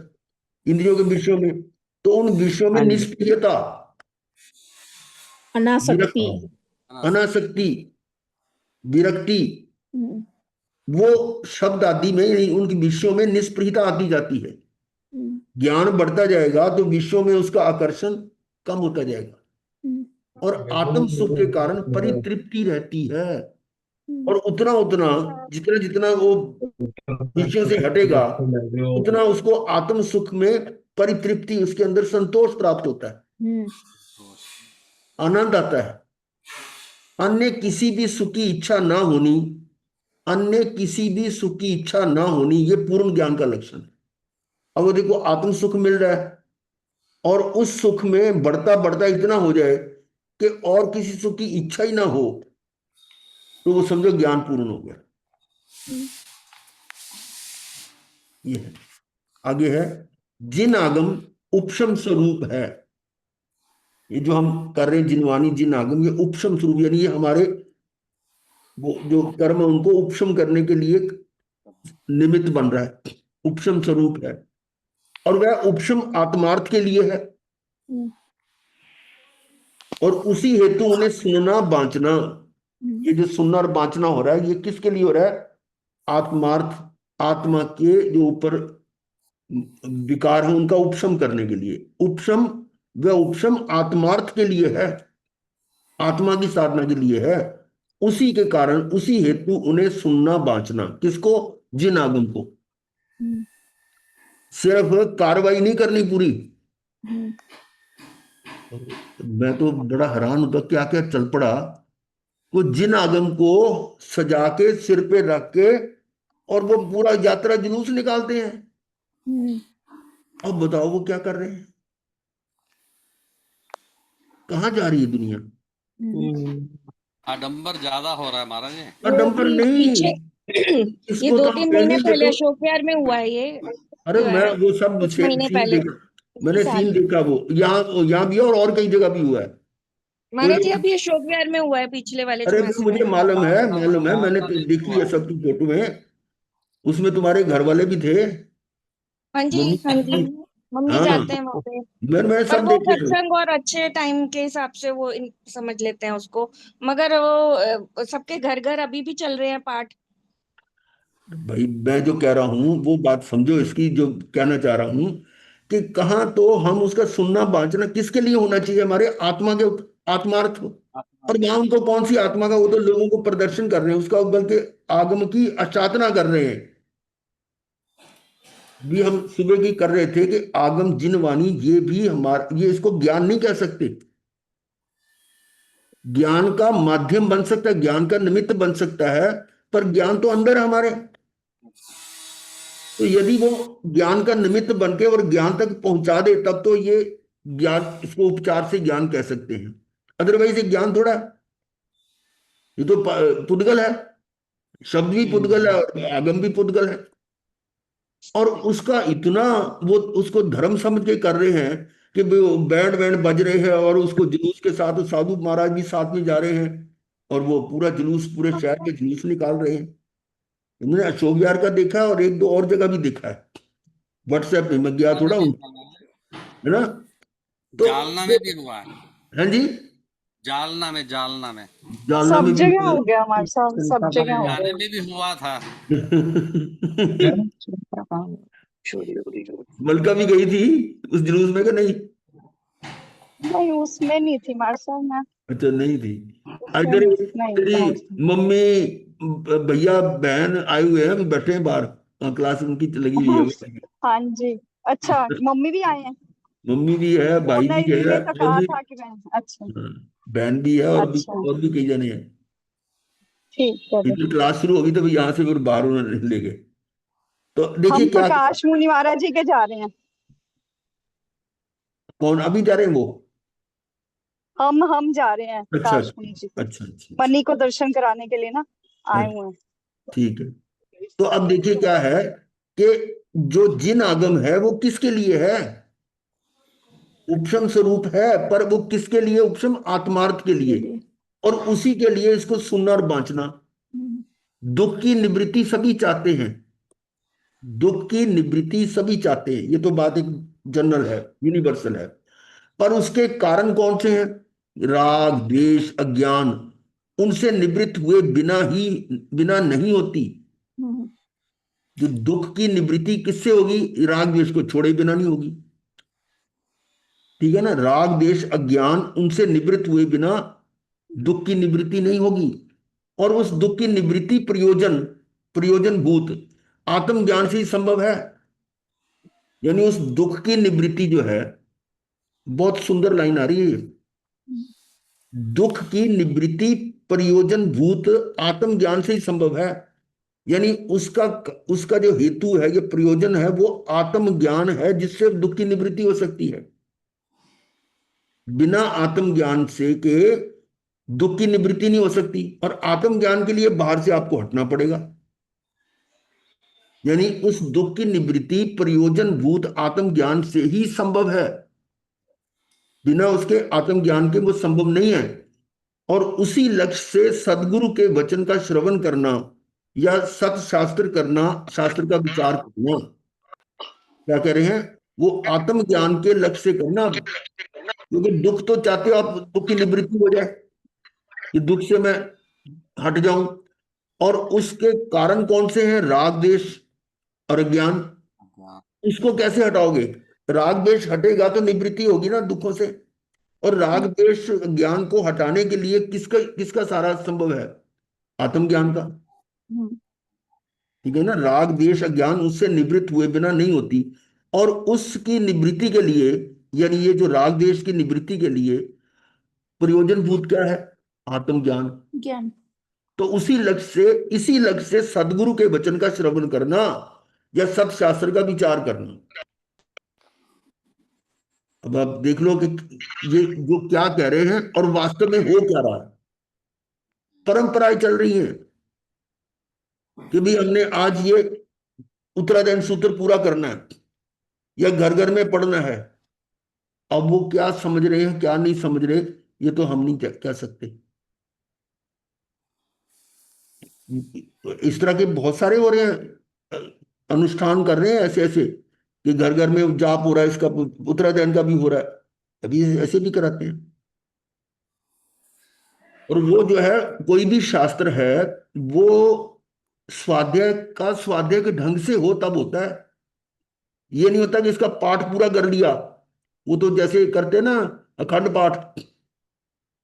इंद्रियों के विषयों में, तो उन विषयों में हाँ जी। निष्प्रियता, अनासक्ति। अनासक्ति, विरक्ति, हम्म, वो शब्द आदि में यानी उनके विषयों में निष्प्रियता आती जाती है। हम्म, ज्ञान बढ़ता जाएगा तो विषयों में उसका आकर्षण कम होता जाएगा, हम्म, और आत्म सुख के कारण परितृप्ति रहती है। और उतना उतना जितना जितना वो विषयों से हटेगा उतना उसको आत्म सुख में परितृप्ति, उसके अंदर संतोष प्राप्त होता है, आनंद आता है। अन्य किसी भी सुख की इच्छा ना होनी, अन्य किसी भी सुख की इच्छा ना होनी, ये पूर्ण ज्ञान का लक्षण है। अब वो देखो आत्म सुख मिल रहा है और उस सुख में बढ़ता बढ़ता इतना हो जाए कि और किसी सुख की इच्छा ही ना हो, तो वो समझो ज्ञान पूर्ण हो गया। ये है। आगे है जिन आगम उपशम स्वरूप है। ये जो हम कर रहे हैं जिनवानी जिन आगम, ये उपशम स्वरूप, यानी ये हमारे वो जो कर्म है उनको उपशम करने के लिए निमित्त बन रहा है, उपशम स्वरूप है। और वह उपशम आत्मार्थ के लिए है, और उसी हेतु उन्हें सुनना बांचना। ये जो सुनना और बांचना हो रहा है, ये किसके लिए हो रहा है? आत्मार्थ, आत्मा के जो ऊपर विकार है उनका उपशम करने के लिए। उपशम, वह उपशम आत्मार्थ के लिए है, आत्मा की साधना के लिए है। उसी के कारण, उसी हेतु उन्हें सुनना बांचना। किसको? जिन आगम को। सिर्फ कार्रवाई नहीं करनी पूरी। मैं तो बड़ा हैरान होता, क्या क्या चल पड़ा। वो जिन आगम को सजा के सिर पे रख के और वो पूरा यात्रा जुलूस निकालते हैं। अब बताओ वो क्या कर रहे हैं? कहाँ जा रही है दुनिया? आडंबर ज्यादा हो रहा है महाराज जी। आडंबर वो भी नहीं, पीछे ये इसको तो 2-3 हम महीने कहेंगे पहले तो। अशोक विहार में हुआ है ये, अरे जो मैं है वो सब कुछ महीने सीन पहले देखा, मैंने इसी साल। सीन देखा। वो यहाँ भी और कई जगह भी हुआ है। कोई महाराज जी अभी अशोक विहार में हुआ है पिछले वाले अरे भी चौमासे में। मुझे मालूम है, मालूम है, मैंने बांसदा में भी देखी हुआ है सबकी फोटो में। उसमें तुम्हारे घर वाले भी थे, हाँ जी, मम्मी हाँ जी, पापा। मम्मी हाँ, जाते हैं वहां पे। मैंने पर सब वो देखे हैं। सत्संग और अच्छे टाइम के हिसाब से वो समझ लेते हैं उसको। मगर वो सबके घर घर अभी भी चल रहे हैं पाठ। भाई मैं जो कह रहा हूं वो बात समझो, इसकी जो कहना चाह रहा हूं कि कहाँ तो हम उसका सुनना बांचना किसके लिए होना चाहिए? हमारे आत्मा के आत्मार्थ हो। और वहां उनको कौन सी आत्मा का, वो तो लोगों को प्रदर्शन कर रहे हैं उसका, बल्कि आगम की अर्चातना कर रहे हैं। भी हम सुबह की कर रहे थे कि आगम जिन वाणी, ये भी हमारा, ये इसको ज्ञान नहीं कह सकते। ज्ञान का माध्यम बन सकता है, ज्ञान का निमित्त बन सकता है, पर ज्ञान तो अंदर है हमारे। तो यदि वो ज्ञान का निमित्त बन के और ज्ञान तक पहुंचा दे, तब तो ये ज्ञान, इसको उपचार से ज्ञान कह सकते हैं। अदरवाइज ये ज्ञान थोड़ा है, ये तो पुद्गल है। शब्द भी पुद्गल है और आगम भी पुद्गल है। और उसका इतना, वो उसको धर्म समझ के कर रहे हैं कि वो बैंड बैंड बज रहे हैं और उसको जुलूस के साथ साधु महाराज भी साथ में जा रहे हैं, और वो पूरा जुलूस, पूरे शहर के जुलूस निकाल रहे हैं। मैंने अशोक विहार का देखा और एक दो और जगह भी देखा है, व्हाट्सएप पे मैं गया थोड़ा है ना। तो जालना में भी हुआ है। हाँ जी, जालना में, जालना में, जालना सब में भी जगह हुआ हो गया हमारे साथ, सब जगह हो हरियाणा गया। में भी हुआ था। है। मलका भी गई थी उस जुलूस में कि नहीं? नहीं, उसमें नहीं थी हमारे साथ में। अच्छा, नहीं थी। उसमें इधर नहीं तेरी पहुंच। मम्मी, भैया, बहन आए हुए हैं, अभी बैठे हैं बाहर। क्लास उनकी लगी हुई है। हाँ जी। अच्छा, मम्मी भी आए हैं? मम्मी भी है, ओ भाई भी नहीं, है, मैंने तो और कहा भी था कि मैं। अच्छा। हाँ, बहन भी है, अच्छा, और भी कई जने हैं। ठीक है फिर। इधर क्लास शुरू होगी तो यहाँ से फिर बाहर उन्होंने ले गए। तो देखिए हम क्या, प्रकाश मुनि महाराज जी के जा रहे हैं। कौन अभी जा रहे हैं वो? हम जा रहे हैं अच्छा प्रकाश अच्छा मुनि जी के। अच्छा अच्छा मनी को दर्शन कराने के लिए ना आए अच्छा, हुए हैं। ठीक है। तो अब देखिए क्या है कि जो जिन आगम है वो किसके लिए है? उपशम स्वरूप है, पर वो किसके लिए? उपशम आत्मार्थ के लिए। और उसी के लिए इसको सुनना और बांचना। दुख की निवृत्ति सभी चाहते हैं, दुख की निवृत्ति सभी चाहते हैं, ये तो बात एक जनरल है, यूनिवर्सल है। पर उसके कारण कौन से हैं? राग, द्वेष, अज्ञान। उनसे निवृत्त हुए बिना नहीं होती। जो दुख की निवृत्ति किससे होगी? राग द्वेष को छोड़े बिना नहीं होगी। ठीक है ना? राग द्वेष अज्ञान उनसे निवृत्त हुए बिना दुख की निवृत्ति नहीं होगी। और उस दुख की निवृत्ति प्रयोजन भूत आत्मज्ञान से ही संभव है। यानी उस दुख की निवृत्ति जो है, बहुत सुंदर लाइन आ रही है, दुख की निवृत्ति प्रयोजन भूत आत्मज्ञान से ही संभव है। यानी उसका उसका जो हेतु है, ये प्रयोजन है, वो आत्मज्ञान है, जिससे दुख की निवृत्ति हो सकती है। बिना आत्मज्ञान से के दुख की निवृत्ति नहीं हो सकती, और आत्मज्ञान के लिए बाहर से आपको हटना पड़ेगा। यानी उस दुख की निवृत्ति प्रयोजन भूत आत्मज्ञान से ही संभव है। बिना उसके आत्मज्ञान के वो संभव नहीं है। और उसी लक्ष्य से सदगुरु के वचन का श्रवण करना या सत शास्त्र करना, शास्त्र का विचार करना, क्या कह रहे हैं, वो आत्मज्ञान के लक्ष्य से करना। क्योंकि दुख तो चाहते हो आप, दुख की निवृत्ति हो जाए, कि दुख से मैं हट जाऊं। और उसके कारण कौन से हैं? राग देश और अज्ञान। इसको कैसे हटाओगे? राग देश हटेगा तो निवृत्ति होगी ना दुखों से। और राग देश ज्ञान को हटाने के लिए किसका किसका सारा संभव है? आत्मज्ञान का। ठीक है ना? राग देश अज्ञान उससे निवृत्त हुए बिना नहीं होती। और उसकी निवृत्ति के लिए, यानी ये जो राग देश की निवृत्ति के लिए प्रयोजन भूत क्या है? आत्मज्ञान। ज्ञान। तो इसी लक्ष्य से सदगुरु के वचन का श्रवण करना या सत्शास्त्र का विचार करना। अब आप देख लो कि ये जो क्या कह रहे हैं और वास्तव में हो क्या रहा है। परंपराएं चल रही हैं कि भी हमने आज ये उत्तराधर्म सूत्र पूरा करना है या घर घर में पढ़ना है। अब वो क्या समझ रहे हैं क्या नहीं समझ रहे, ये तो हम नहीं कह सकते। इस तरह के बहुत सारे हो रहे हैं, अनुष्ठान कर रहे हैं ऐसे ऐसे कि घर घर में जाप हो रहा है, इसका उत्तराधर्म का भी हो रहा है, अभी ऐसे भी कराते हैं। और वो जो है, कोई भी शास्त्र है वो स्वाध्याय के ढंग से हो तब होता है। ये नहीं होता कि इसका पाठ पूरा कर लिया, वो तो जैसे करते हैं ना अखंड पाठ,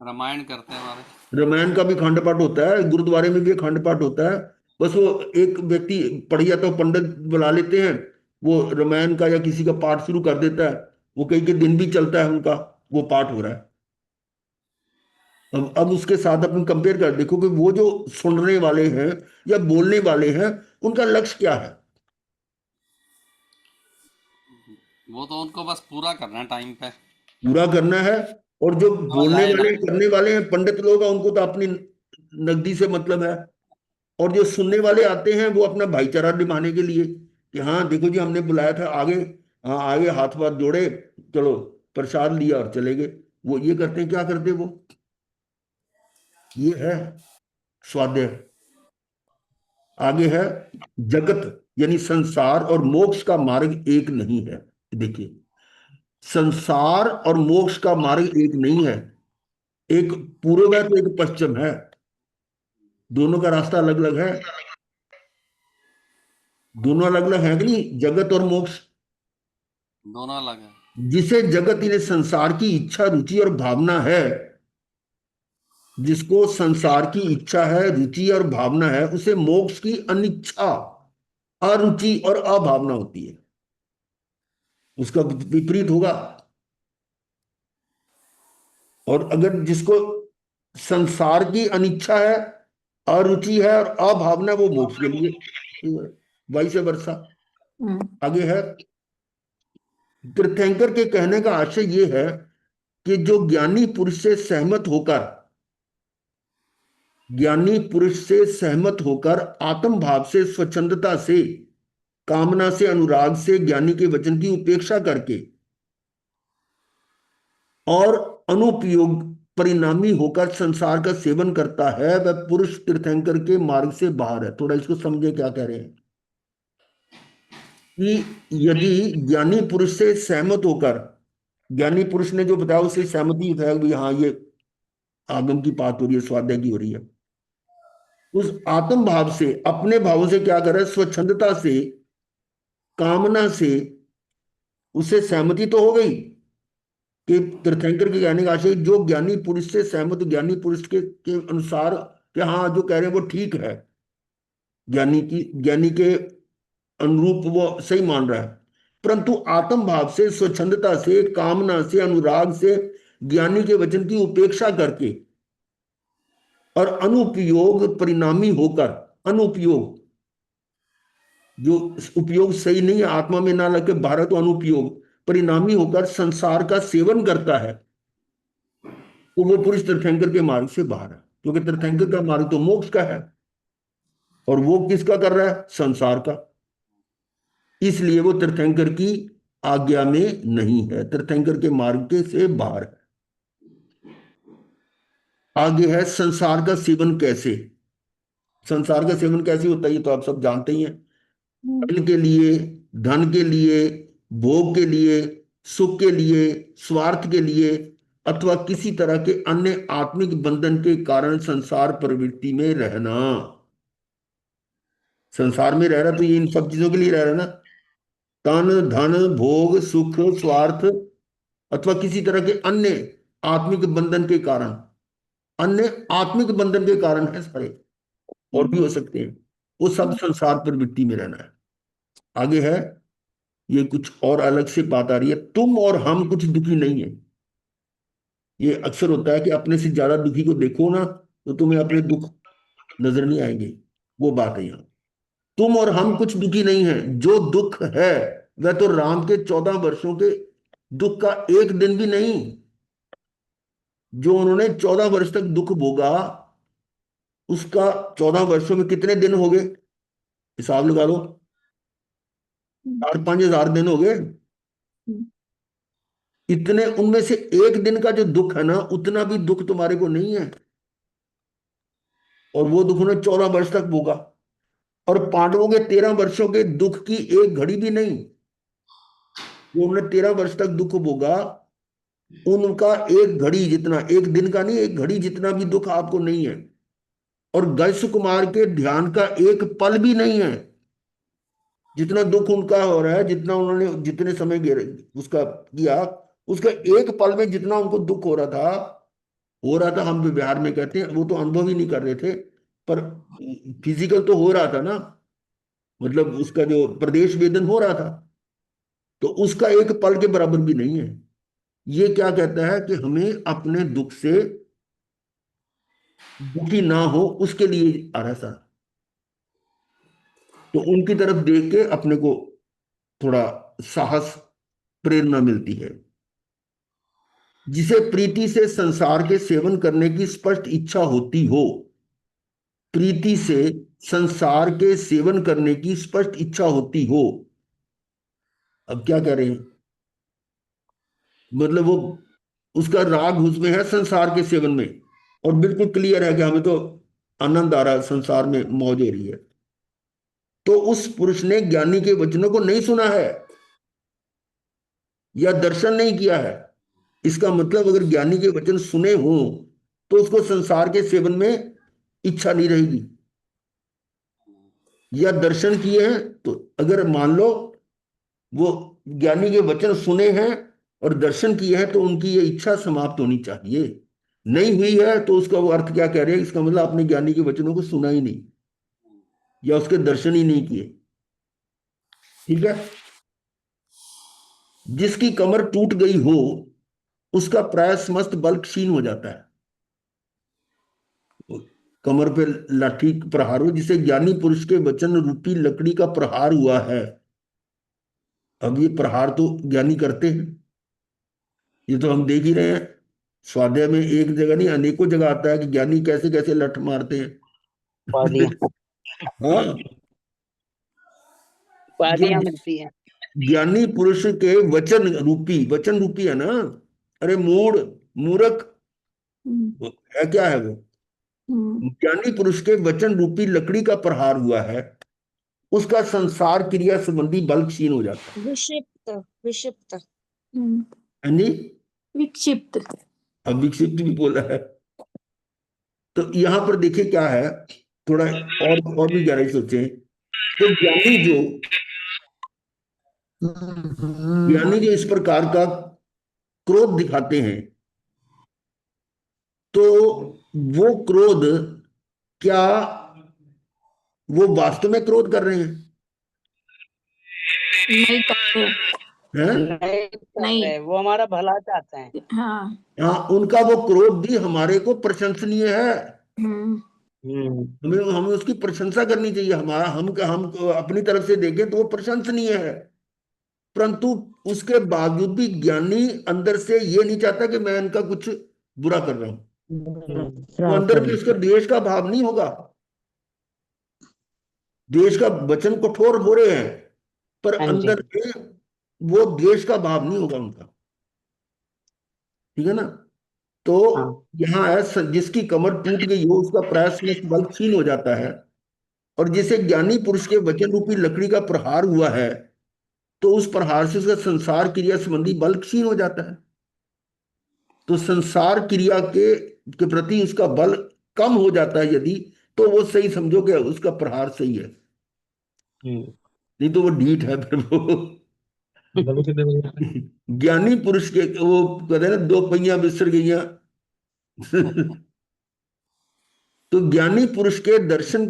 रामायण करते हैं हमारे। रामायण का भी खंड पाठ होता है, गुरुद्वारे में भी एक खंड पाठ होता है। बस वो एक व्यक्ति पढ़ जाता है, पंडित बुला लेते हैं, वो रामायण का या किसी का पाठ शुरू कर देता है, वो कई के दिन भी चलता है उनका, वो पाठ हो रहा है। अब उसके साथ अपन कंपेयर कर देखो कि वो जो सुनने वाले हैं या बोलने वाले हैं, उनका लक्ष्य क्या है? वो तो उनको बस पूरा करना है टाइम पे। पूरा करना है। और जो बोलने आए ना। वाले करने वाले हैं पंडित लोग हैं, उनको तो अपनी नगदी से मतलब है। और जो सुनने वाले आते हैं वो अपना भाईचारा निभाने के लिए कि हाँ देखो जी हमने बुलाया था, आगे, हाँ आगे हाथ वाथ जोड़े, चलो प्रसाद लिया और चले गए। वो ये करते हैं, क्या करते हैं वो? ये है स्वाध्याय। आगे है जगत, यानी संसार और मोक्ष का मार्ग एक नहीं है। देखिए, संसार और मोक्ष का मार्ग एक नहीं है, एक पूर्व है तो एक पश्चिम है, दोनों का रास्ता अलग अलग है। दोनों अलग अलग है कि नहीं, जगत और मोक्ष। दोनों अलग है। जिसे जगत यानी संसार की इच्छा रुचि और भावना है, जिसको संसार की इच्छा है रुचि और भावना है, उसे मोक्ष की अनिच्छा अरुचि और अभावना होती है। उसका विपरीत होगा। और अगर जिसको संसार की अनिच्छा है, अरुचि है और अभावना, वो मोक्ष के लिए, वाइस वर्षा। आगे है, तीर्थंकर के कहने का आशय ये है कि जो ज्ञानी पुरुष से सहमत होकर आत्म भाव से, स्वच्छंदता से, कामना से, अनुराग से ज्ञानी के वचन की उपेक्षा करके और अनुपयोग परिणामी होकर संसार का सेवन करता है, वह पुरुष तीर्थंकर के मार्ग से बाहर है। थोड़ा इसको समझे क्या कह रहे हैं कि यदि ज्ञानी पुरुष से सहमत होकर, ज्ञानी पुरुष ने जो बताया उससे सहमति है कि हाँ ये आगम की बात हो रही है, स्वाध्याय की हो रही है, उस आत्म भाव से, अपने भावों से क्या कर रहा है, स्वच्छंदता से, कामना से, उससे सहमति तो हो गई कि तीर्थंकर के कहने का आशय जो ज्ञानी पुरुष से सहमत, ज्ञानी पुरुष के अनुसार कि हाँ जो कह रहे हैं वो ठीक है, ज्ञानी के अनुरूप वो सही मान रहा है, परंतु आत्म भाव से, स्वच्छंदता से, कामना से, अनुराग से ज्ञानी के वचन की उपेक्षा करके और अनुपयोग परिणामी होकर, अनुपयोग जो उपयोग सही नहीं है, आत्मा में ना लगे बाहर, तो अनुपयोग परिणामी होकर संसार का सेवन करता है, तो वो पुरुष तीर्थंकर के मार्ग से बाहर है, क्योंकि तीर्थंकर का मार्ग तो मोक्ष का है और वो किसका कर रहा है? संसार का। इसलिए वो तीर्थंकर की आज्ञा में नहीं है, तीर्थंकर के मार्ग के से बाहर है। आगे है संसार का सेवन कैसे। संसार का सेवन कैसे होता है ये तो आप सब जानते ही हैं। धन के लिए, धन के लिए, भोग के लिए, सुख के लिए, स्वार्थ के लिए, अथवा किसी तरह के अन्य आत्मिक बंधन के कारण संसार प्रवृत्ति में रहना। संसार में रह रहा तो ये इन सब चीजों के लिए रह रहा ना, तन धन भोग सुख स्वार्थ, अथवा किसी तरह के अन्य आत्मिक बंधन के कारण, अन्य आत्मिक बंधन के कारण है सारे, और भी हो सकते हैं, वो सब संसार प्रवृत्ति में रहना है। आगे है, ये कुछ और अलग से बात आ रही है, तुम और हम कुछ दुखी नहीं है। ये अक्सर होता है कि अपने से ज्यादा दुखी को देखो ना तो तुम्हें अपने दुख नजर नहीं आएंगे, वो बात है यहाँ। तुम और हम कुछ दुखी नहीं है, जो दुख है वह तो राम के 14 वर्षों के दुख का एक दिन भी नहीं। जो उन्होंने 14 वर्ष तक दुख भोगा, उसका 14 वर्षों में कितने दिन हो गए? हिसाब लगा लो, 4-5 हजार दिन हो गए। इतने, उनमें से एक दिन का जो दुख है ना, उतना भी दुख तुम्हारे को नहीं है, और वो दुख उन्होंने 14 वर्ष तक भोगा। और पांडवों के 13 वर्षों के दुख की एक घड़ी भी नहीं, जो उन्होंने 13 वर्ष तक दुख भोगा, उनका एक घड़ी जितना, एक दिन का नहीं, एक घड़ी जितना भी दुख आपको नहीं है। और गैस कुमार के ध्यान का एक पल भी नहीं है, जितना दुख उनका हो रहा है, जितना उन्होंने जितने समय उसका किया, उसका एक पल में जितना उनको दुख हो रहा था, हम व्यवहार में कहते हैं, वो तो अनुभव ही नहीं कर रहे थे, पर फिजिकल तो हो रहा था ना, मतलब उसका जो प्रदेश वेदन हो रहा था, तो उसका एक पल के बराबर भी नहीं है। ये क्या कहता है कि हमें अपने दुख से दुखी ना हो, उसके लिए आ रहा था। तो उनकी तरफ देख के अपने को थोड़ा साहस, प्रेरणा मिलती है। जिसे प्रीति से संसार के सेवन करने की स्पष्ट इच्छा होती हो, प्रीति से संसार के सेवन करने की स्पष्ट इच्छा होती हो। अब क्या कह रहे हैं, मतलब वो उसका राग उसमें है संसार के सेवन में, और बिल्कुल क्लियर है कि हमें तो आनंद आ रहा है, संसार में मौज हो रही है, तो उस पुरुष ने ज्ञानी के वचनों को नहीं सुना है या दर्शन नहीं किया है। इसका मतलब अगर ज्ञानी के वचन सुने हों तो उसको संसार के सेवन में इच्छा नहीं रहेगी, या दर्शन किए हैं तो अगर मान लो वो ज्ञानी के वचन सुने हैं और दर्शन किए हैं, तो उनकी ये इच्छा समाप्त होनी चाहिए। नहीं हुई है तो उसका वो अर्थ क्या कह रहे हैं, इसका मतलब आपने ज्ञानी के वचनों को सुना ही नहीं या उसके दर्शन ही नहीं किए। ठीक है। जिसकी कमर टूट गई हो उसका प्राय समस्त बल क्षीण हो जाता है। कमर पे लाठी प्रहार हो, जिसे ज्ञानी पुरुष के वचन रूपी लकड़ी का प्रहार हुआ है। अब ये प्रहार तो ज्ञानी करते हैं, ये तो हम देख ही रहे हैं। स्वाध्याय में एक जगह नहीं अनेकों जगह आता है कि ज्ञानी कैसे कैसे लठ मारते हैं। हाँ, उपाधियां मिलती है। ज्ञानी पुरुष के वचन रूपी है ना, अरे मूढ़ मूर्ख है, क्या है वो, ज्ञानी पुरुष के वचन रूपी लकड़ी का प्रहार हुआ है, उसका संसार क्रिया संबंधी बल क्षीण हो जाता है। विक्षिप्त, विक्षिप्त। हाँ जी, विक्षिप्त। अब विक्षिप्त भी बोला है। तो यहां पर देखिए क्या है, थोड़ा और भी गहराई सोचें। तो ज्ञानी जो इस प्रकार का क्रोध दिखाते हैं, तो वो क्रोध क्या वो वास्तव में क्रोध कर रहे हैं? नहीं करते। हैं? नहीं कर नहीं। रहे, वो हमारा भला चाहते हैं। हाँ। हाँ, उनका वो क्रोध भी हमारे को प्रशंसनीय है। हम्म। हमें हमें उसकी प्रशंसा करनी चाहिए। हमारा हम अपनी तरफ से देखें तो वो प्रशंसनीय है, परंतु उसके बावजूद भी ज्ञानी अंदर से ये नहीं चाहता कि मैं इनका कुछ बुरा कर रहा हूं। तो अंदर में उसका द्वेष का भाव नहीं होगा। द्वेष का वचन कठोर हो रहे हैं, पर हाँ जी। अंदर में वो द्वेष का भाव नहीं होगा उनका। ठीक है ना? तो हाँ। यहाँ है जिसकी कमर टूट गई हो उसका प्रयास बल क्षीण हो जाता है, और जिसे ज्ञानी पुरुष के वचन रूपी लकड़ी का प्रहार हुआ है तो उस प्रहार से उसका संसार क्रिया संबंधी बल क्षीण हो जाता है। तो संसार क्रिया के प्रति उसका बल कम हो जाता है यदि, तो वो सही समझो कि उसका प्रहार सही है, नहीं तो वो ढीठ है फिर वो। ज्ञानी पुरुष के वो कहते हैं ना, दो पहिया बिसर गईया। तो ज्ञानी पुरुष के दर्शन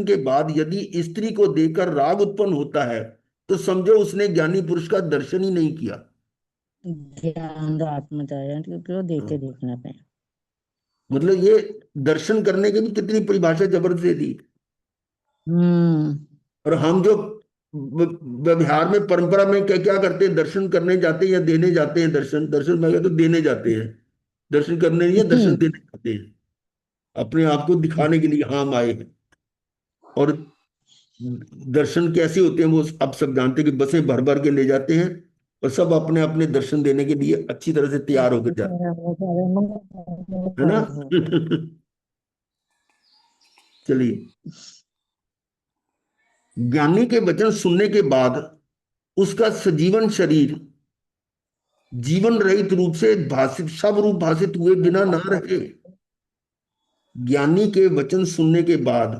के बाद यदि स्त्री को देखकर राग उत्पन्न होता है तो समझो उसने ज्ञानी पुरुष का दर्शन ही नहीं किया। ज्ञान रात में जाए क्योंकि वो देखे देखना पे। मतलब ये दर्शन करने की भी कितनी परिभाषा जबरदस्त दे दी। और हम जो व्यवहार में परंपरा में क्या क्या करते हैं, दर्शन करने जाते हैं या देने जाते हैं। दर्शन दर्शन मैं कहता तो देने जाते हैं, दर्शन करने नहीं है, दर्शन देने जाते हैं। अपने आप को दिखाने के लिए हम आए हैं। और दर्शन कैसे होते हैं वो अब सब जानते हैं कि बसें भर भर के ले जाते हैं और सब अपने अपने दर्शन देने के लिए अच्छी तरह से तैयार होकर जाते हैं, है ना? चलिए, ज्ञानी के वचन सुनने के बाद उसका सजीवन शरीर जीवन रहित रूप से भाषित सब रूप भाषित हुए बिना ना रहे। ज्ञानी के वचन सुनने के बाद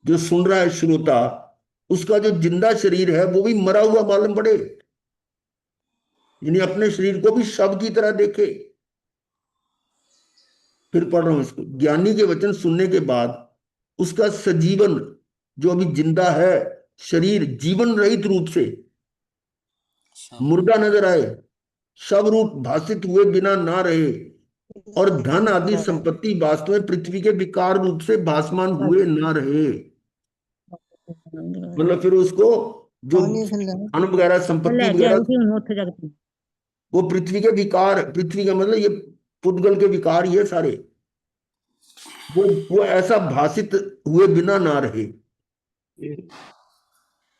जो सुन रहा है श्रोता, उसका जो जिंदा शरीर है वो भी मरा हुआ मालूम पड़े, यानी अपने शरीर को भी शव की तरह देखे। फिर पढ़ रहा हूं इसको। ज्ञानी के वचन सुनने के बाद उसका सजीवन जो अभी जिंदा है शरीर जीवन रहित रूप से मुर्दा नजर आए, शव रूप भाषित हुए बिना ना रहे, और धन आदि संपत्ति वास्तव में पृथ्वी के विकार रूप से भासमान हुए ना रहे। मतलब फिर उसको जो धन वगैरह संपत्ति वगैरह वो पृथ्वी के विकार, पृथ्वी का मतलब ये पुद्गल के विकार ये सारे वो ऐसा भाषित हुए बिना ना रहे।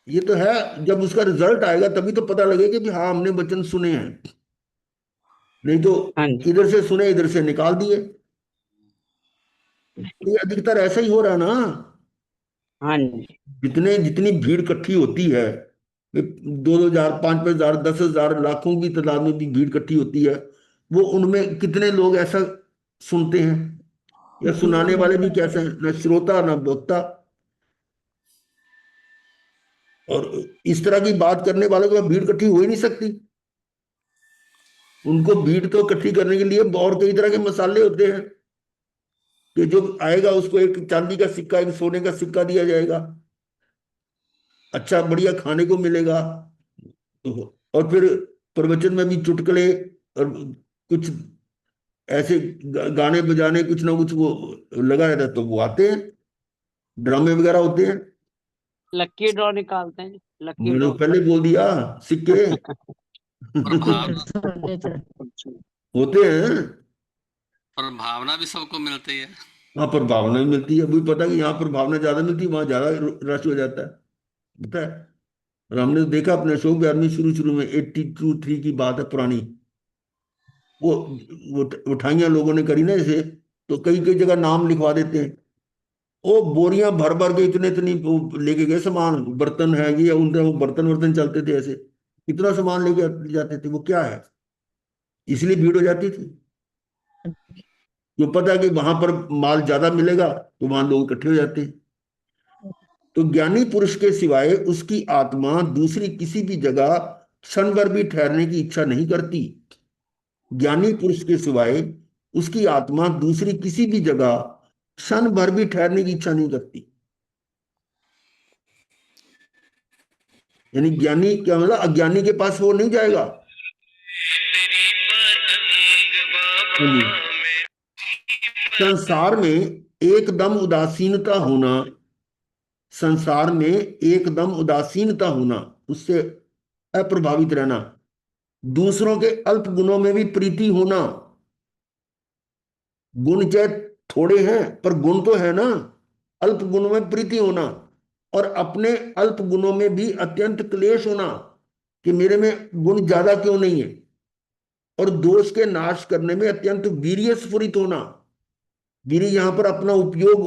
ये तो है, जब उसका रिजल्ट आएगा तभी तो पता लगेगा कि हाँ हमने वचन सुने हैं, नहीं तो इधर से सुने इधर से निकाल दिए। ये अधिकतर ऐसा ही हो रहा ना। हाँ जी। जितनी भीड़ इकट्ठी होती है, 2,000 5,000 10,000 लाखों की तादाद में भी भीड़ इकट्ठी होती है, वो उनमें कितने लोग ऐसा सुनते हैं? या सुनाने वाले भी कैसे हैं, न श्रोता न वक्ता। और इस तरह की बात करने वालों को भीड़ इकट्ठी हो ही नहीं सकती। उनको भीड़ तो इकट्ठी करने के लिए और कई तरह के मसाले होते हैं कि जो आएगा उसको एक चांदी का सिक्का एक सोने का सिक्का दिया जाएगा, अच्छा बढ़िया खाने को मिलेगा, और फिर प्रवचन में भी चुटकुले और कुछ ऐसे गाने बजाने कुछ ना कुछ वो लगा रहता है, तो वो आते हैं, ड्रामे वगैरह होते हैं। लक्की ड्रॉ निकालते हैं, लक्की मैंने ड्रॉ। पहले बोल दिया, सिक्के होते हैं। पर भावना भी सबको मिलती है। वहां पर भावना भी मिलती है, अभी पता है कि यहाँ पर भावना ज्यादा मिलती है, वहां ज्यादा रश हो जाता है, पता है। और हमने तो देखा अपने अशोक बिहार में शुरू शुरू में 82-3 की बात है पुरानी, वो वो उठाइयां लोगों ने करी ना इसे, तो कई कई जगह नाम लिखवा देते हैं। वो बोरियां भर भर के इतने इतनी वो लेके गए सामान, बर्तन है ये उनके, वो बर्तन वर्तन चलते थे ऐसे, इतना सामान लेके जाते थे। वो क्या है, इसलिए भीड़ हो जाती थी, जो पता है कि वहां पर माल ज्यादा मिलेगा तो वहां लोग इकट्ठे हो जाते हैं। तो ज्ञानी पुरुष के सिवाय उसकी आत्मा दूसरी किसी भी जगह क्षण भर भी ठहरने की इच्छा नहीं करती। ज्ञानी पुरुष के सिवाय उसकी आत्मा दूसरी किसी भी जगह क्षण भर भी ठहरने की इच्छा नहीं करती। यानी ज्ञानी क्या मतलब, अज्ञानी के पास वो नहीं जाएगा। हाँ जी। संसार में एकदम उदासीनता होना, संसार में एकदम उदासीनता होना, उससे अप्रभावित रहना, दूसरों के अल्प गुणों में भी प्रीति होना, गुण चाहे थोड़े हैं पर गुण तो है ना, अल्प गुणों में प्रीति होना, और अपने अल्प गुणों में भी अत्यंत क्लेश होना कि मेरे में गुण ज्यादा क्यों नहीं है, और दोष के नाश करने में अत्यंत वीर्य स्फुरित होना। वीर्य यहां पर अपना उपयोग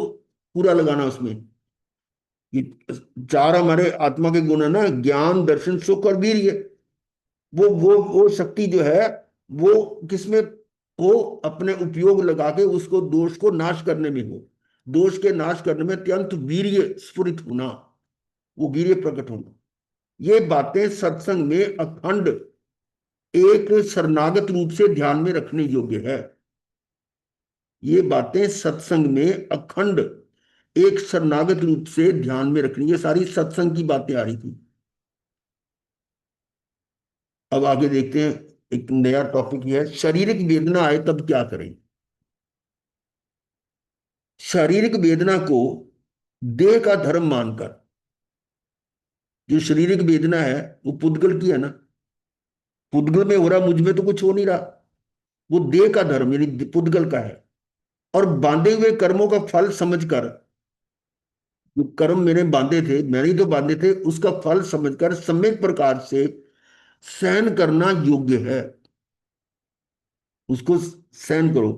पूरा लगाना उसमें, कि चार हमारे आत्मा के गुण है ना, ज्ञान, दर्शन, सुख और वीर्य। वो शक्ति जो है वो किसमें हो, अपने उपयोग लगा के उसको दोष को नाश करने में हो, दोष के नाश करने में अत्यंत वीर्य स्फुरित होना, वो वीर्य प्रकट होना। ये बातें सत्संग में अखंड एक शरणागत रूप से ध्यान में रखने योग्य है। ये बातें सत्संग में अखंड एक शरणागत रूप से ध्यान में रखनी, ये सारी सत्संग की बातें आ रही थी। अब आगे देखते हैं, एक नया टॉपिक है, शारीरिक वेदना आए तब क्या करें। शारीरिक वेदना को देह का धर्म मानकर, जो शारीरिक वेदना है वो पुद्गल की है ना, पुद्गल में हो रहा, मुझ में तो कुछ हो नहीं रहा, वो देह का धर्म यानी पुद्गल का है। और बांधे हुए कर्मों का फल समझकर, जो कर्म मेरे बांधे थे, मैंने ही तो बांधे थे, उसका फल समझकर सम्यक प्रकार से सहन करना योग्य है, उसको सहन करो।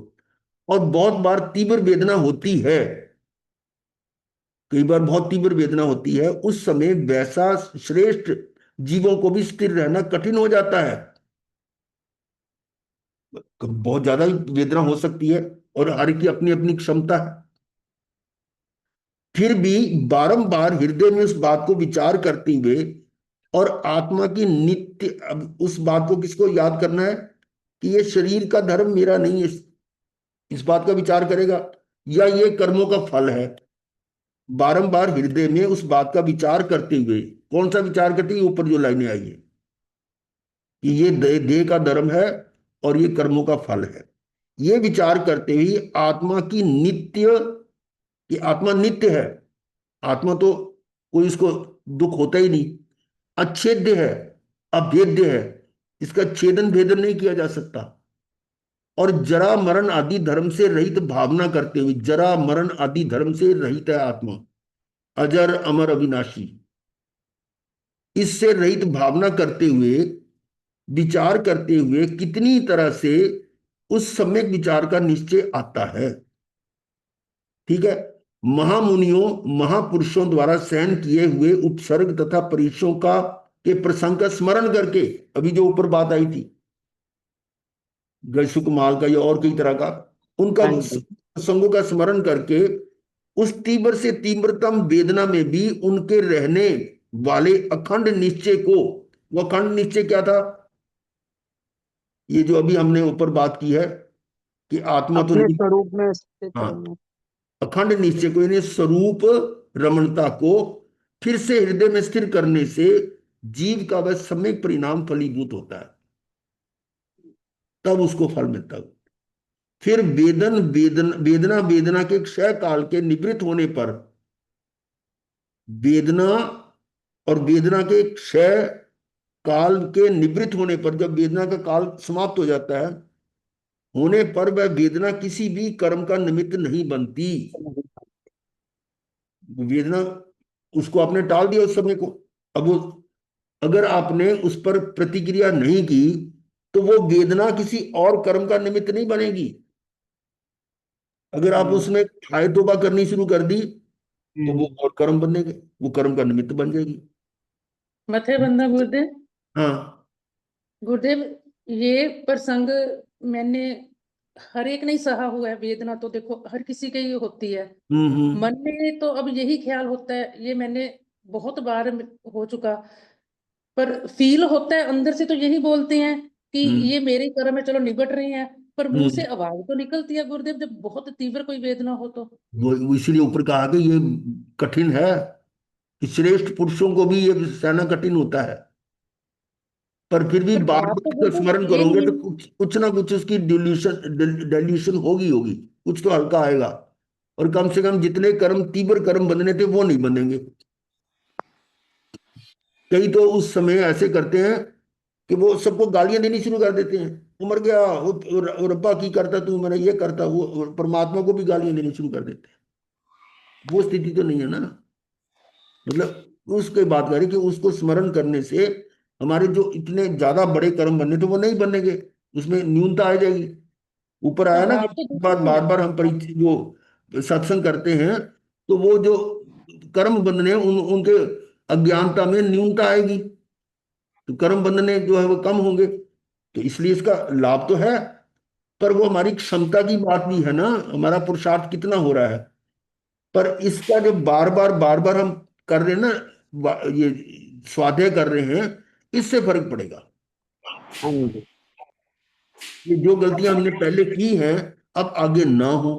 और बहुत बार तीव्र वेदना होती है, कई बार बहुत तीव्र वेदना होती है, उस समय वैसा श्रेष्ठ जीवों को भी स्थिर रहना कठिन हो जाता है। बहुत ज्यादा वेदना हो सकती है और हर की अपनी अपनी क्षमता है, फिर भी बारंबार हृदय में उस बात को विचार करते हुए और आत्मा की नित्य, अब उस बात को किसको याद करना है कि ये शरीर का धर्म मेरा नहीं है, इस बात का विचार करेगा, या ये कर्मों का फल है। बारंबार हृदय में उस बात का विचार करते हुए, कौन सा विचार करते हुए, ऊपर जो लाइनें आई है कि ये देह का धर्म है और ये कर्मों का फल है, ये विचार करते हुए आत्मा की नित्य, कि आत्मा नित्य है, आत्मा तो कोई इसको दुख होता ही नहीं, अच्छेद्य है, अभेद्य है, इसका छेदन भेदन नहीं किया जा सकता, और जरा मरण आदि धर्म से रहित भावना करते हुए, जरा मरण आदि धर्म से रहित है आत्मा, अजर अमर अविनाशी, इससे रहित भावना करते हुए, विचार करते हुए कितनी तरह से उस सम्यक विचार का निश्चय आता है। ठीक है, महामुनियों महापुरुषों द्वारा सहन किए हुए उपसर्ग तथा परीक्षों का के प्रसंग का स्मरण करके, अभी जो ऊपर बात आई थी सुकमाल का या और कई तरह का, उनका प्रसंगों का स्मरण करके उस तीव्र से तीव्रतम वेदना में भी उनके रहने वाले अखंड निश्चय को, वो अखंड निश्चय क्या था, ये जो अभी हमने ऊपर बात की है कि आत्मा तो अपने नहीं, स्वरूप में स्थित हाँ, रहना। अखंड निश्चय को यानी स्वरूप रमणता को फिर से हृदय में स्थिर करने से जीव का वह सम्यक परिणाम फलीभूत होता है, तब उसको फल मिलता है। फिर वेदना वेदना के क्षय काल के निवृत्त होने पर, वेदना और वेदना के क्षय काल के निवृत्त होने पर, जब वेदना का काल समाप्त हो जाता है, होने पर वह वेदना किसी भी कर्म का निमित्त नहीं बनती। वेदना उसको आपने टाल दिया उस समय को, अब वो अगर आपने उस पर प्रतिक्रिया नहीं की तो वो वेदना किसी और कर्म का निमित्त नहीं बनेगी। अगर आप उसमें खाए तोबा करनी शुरू कर दी तो वो और कर्म बनेंगे, वो कर्म का निमित्त बन जाएगी। मथे बंदा गुरुदेव, हाँ, गुरुदेव ये प्रसंग मैंने हर एक नहीं सहा हुआ है, वेदना तो देखो हर किसी के ही होती है, मन में तो अब यही ख्याल होता है, ये मैंने बहुत बार हो चुका, पर फील होता है अंदर से, तो यही बोलते हैं कि ये मेरे कर्म है, चलो निबट रहे हैं, पर मुंह से आवाज तो निकलती है गुरुदेव, जब बहुत तीव्र कोई वेदना हो तो। वो इसीलिए ऊपर कहा कि ये कठिन है कि श्रेष्ठ पुरुषों को भी ये सहना कठिन होता है, पर फिर भी पर बार बात बार तो उसका गुरुदेव स्मरण ये करोगे नहीं तो है। कुछ ना कुछ उसकी डिल्यूशन होगी, कुछ तो हल्का आएगा। और कम से कम जितने कर्म तीव्र कर्म बंधने थे वो नहीं बंधेंगे। कई तो उस समय ऐसे करते हैं कि वो सबको गालियां देनी शुरू कर देते हैं, वो मर गया, वो रब्बा की करता तू, मैंने ये करता, वो परमात्मा को भी गालियां देनी शुरू कर देते हैं। वो स्थिति तो नहीं है ना। मतलब उसके बात करें कि उसको स्मरण करने से हमारे जो इतने ज्यादा बड़े कर्म बनने थे वो नहीं बनेंगे, उसमें न्यूनता आ जाएगी। ऊपर हाँ आया ना कि बात तो दूसरी बार है। बार हम वो सत्संग करते हैं तो वो जो कर्म बंधने उनके अज्ञानता में न्यूनता आएगी, तो कर्म बंधने जो है वो कम होंगे। तो इसलिए इसका लाभ तो है, पर वो हमारी क्षमता की बात भी है ना, हमारा पुरुषार्थ कितना हो रहा है। पर इसका जो बार बार हम कर रहे हैं ना, ये स्वाध्याय कर रहे हैं, इससे फर्क पड़ेगा। हाँ जी। ये जो गलतियां हमने पहले की हैं अब आगे ना हो।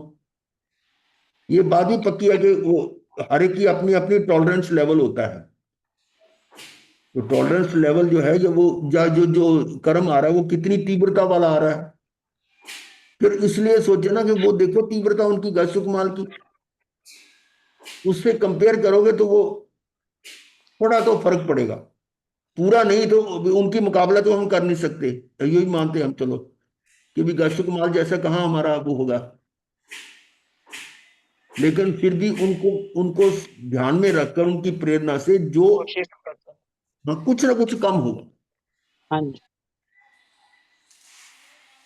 ये बात भी पक्की है कि वो हर एक की अपनी अपनी टॉलरेंस लेवल होता है। तो टॉलरेंस लेवल जो है, जो वो जो जो कर्म आ रहा है वो कितनी तीव्रता वाला आ रहा है। फिर इसलिए सोचे ना कि वो देखो तीव्रता उनकी गैसुकमाल की, उससे कंपेयर करोगे तो वो थोड़ा तो फर्क पड़ेगा, पूरा नहीं तो उनकी मुकाबला तो हम कर नहीं सकते, यही मानते हैं हम। चलो कि भी गैसुकमाल जैसा कहाँ हमारा वो होगा, लेकिन फिर भी उनको उनको ध्यान में रखकर उनकी प्रेरणा से जो हाँ कुछ ना कुछ कम हो। हाँ जी।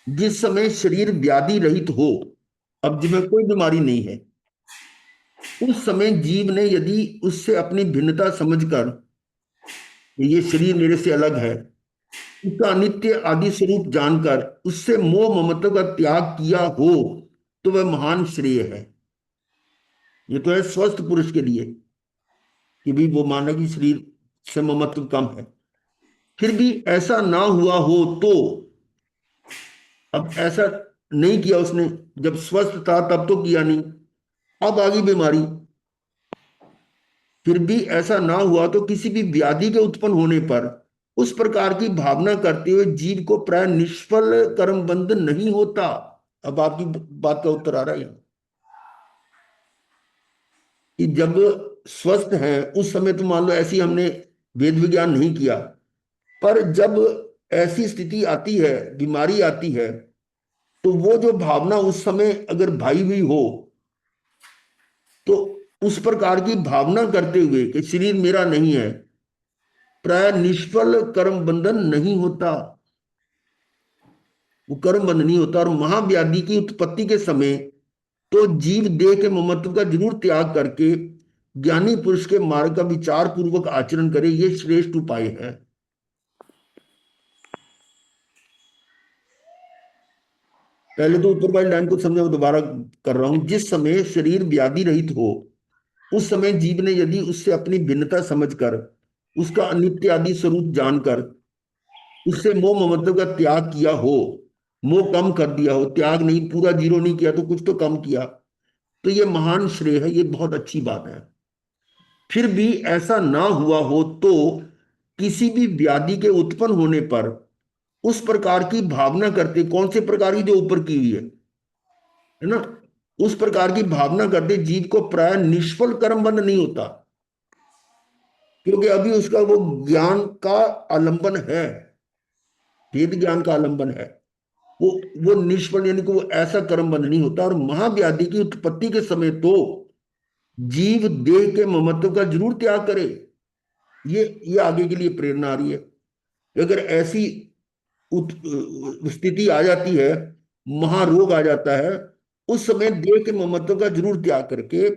जिस समय शरीर व्याधि रहित हो, अब जिसमें कोई बीमारी नहीं है, उस समय जीव ने यदि उससे अपनी भिन्नता समझकर ये शरीर मेरे से अलग है, उसका अनित्य आदि स्वरूप जानकर उससे मोह ममत्व का त्याग किया हो, तो वह महान श्रेय है। ये तो है स्वस्थ पुरुष के लिए कि भी वो माना कि शरीर से ममत्व कम है। फिर भी ऐसा ना हुआ हो तो, अब ऐसा नहीं किया उसने, जब स्वस्थ था तब तो किया नहीं, अब आ गई बीमारी, फिर भी ऐसा ना हुआ तो किसी भी व्याधि के उत्पन्न होने पर उस प्रकार की भावना करते हुए जीव को प्राय निष्फल कर्म बंध नहीं होता। अब आपकी बात का उत्तर आ रहा है यहाँ कि जब स्वस्थ है उस समय तो मान लो ऐसी हमने वेद विज्ञान नहीं किया, पर जब ऐसी स्थिति आती है, बीमारी आती है, तो वो जो भावना उस समय अगर भाई हुई हो, तो उस प्रकार की भावना करते हुए कि शरीर मेरा नहीं है, प्राय निष्फल कर्म बंधन नहीं होता, वो कर्म बंधन नहीं होता। और महाव्याधि की उत्पत्ति के समय तो जीव देह के ममत्व का जरूर त्याग करके ज्ञानी पुरुष के मार्ग का विचार पूर्वक आचरण करे, ये श्रेष्ठ उपाय है। पहले तो ऊपर वाली लाइन को समझा, दोबारा कर रहा हूं। जिस समय शरीर व्याधि रहित हो, उस समय जीव ने यदि उससे अपनी भिन्नता समझकर उसका अनित्य आदि स्वरूप जानकर उससे मोह ममत्व का त्याग किया हो, मोह कम कर दिया हो, त्याग नहीं पूरा जीरो नहीं किया तो कुछ तो कम किया, तो ये महान श्रेय है, ये बहुत अच्छी बात है। फिर भी ऐसा ना हुआ हो तो किसी भी व्याधि के उत्पन्न होने पर उस प्रकार की भावना करते, कौन से प्रकार की, जो ऊपर की हुई है ना, उस प्रकार की भावना करते जीव को प्राय निष्फल कर्म बंध नहीं होता, क्योंकि अभी उसका वो ज्ञान का आलंबन है, वेद ज्ञान का आलंबन है। वो वो निष्फल यानी कि वो ऐसा कर्म बंध नहीं होता। और महाव्याधि की उत्पत्ति के समय तो जीव देह के ममत्व का जरूर त्याग करे, ये आगे के लिए प्रेरणा आ रही है। अगर ऐसी स्थिति आ जाती है, महारोग आ जाता है, उस समय देह के ममत्व का जरूर त्याग करके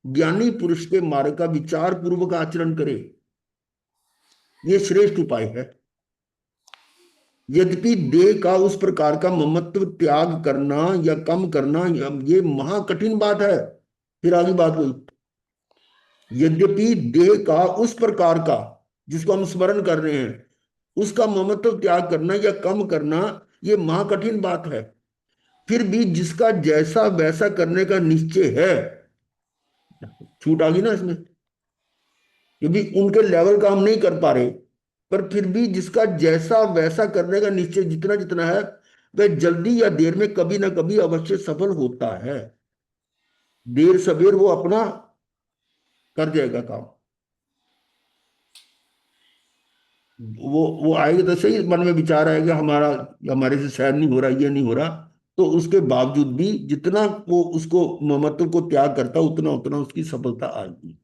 ज्ञानी पुरुष के मार्ग का विचार पूर्वक आचरण करे, ये श्रेष्ठ उपाय है। यद्यपि देह का उस प्रकार का ममत्व त्याग करना या कम करना ये महाकठिन बात है। फिर आगे बात हुई, यद्यपि देह का उस प्रकार का जिसको हम स्मरण कर रहे हैं उसका ममत्व त्याग करना या कम करना ये महाकठिन बात है। फिर भी जिसका जैसा वैसा करने का निश्चय है, छूट आ गई ना इसमें, क्योंकि उनके लेवल का हम नहीं कर पा रहे, पर फिर भी जिसका जैसा वैसा करने का निश्चय जितना जितना है, वह जल्दी या देर में कभी ना कभी अवश्य सफल होता है। देर सवेर वो अपना कर जाएगा काम। वो आएगा तो सही, मन में विचार आएगा हमारा, हमारे से शायद नहीं हो रहा, ये नहीं हो रहा, तो उसके बावजूद भी जितना वो उसको ममत्व को त्याग करता, उतना उतना उसकी सफलता आएगी।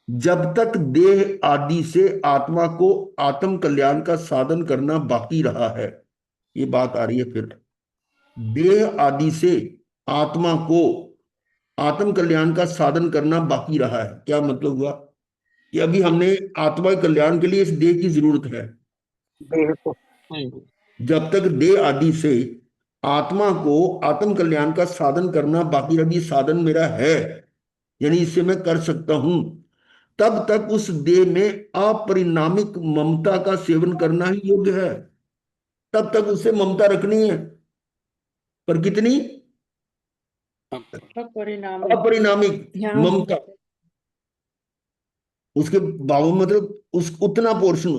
जब तक देह आदि से आत्मा को आत्म कल्याण का साधन करना बाकी रहा है, ये बात आ रही है फिर, देह आदि से आत्मा को आत्म कल्याण का साधन करना बाकी रहा है, क्या मतलब हुआ कि अभी हमने आत्मा के कल्याण के लिए इस देह की जरूरत है। देह को। हाँ जी। जब तक देह आदि से आत्मा को आत्म कल्याण का साधन करना बाकी रही, साधन मेरा है यानी इससे मैं कर सकता हूं, तब तक उस देह में अपरिणामिक ममता का सेवन करना ही योग्य है। तब तक उसे ममता रखनी है, पर कितनी? परिणाम अपरिणामिक ममता, उसके बाबू मतलब उस उतना पोर्शन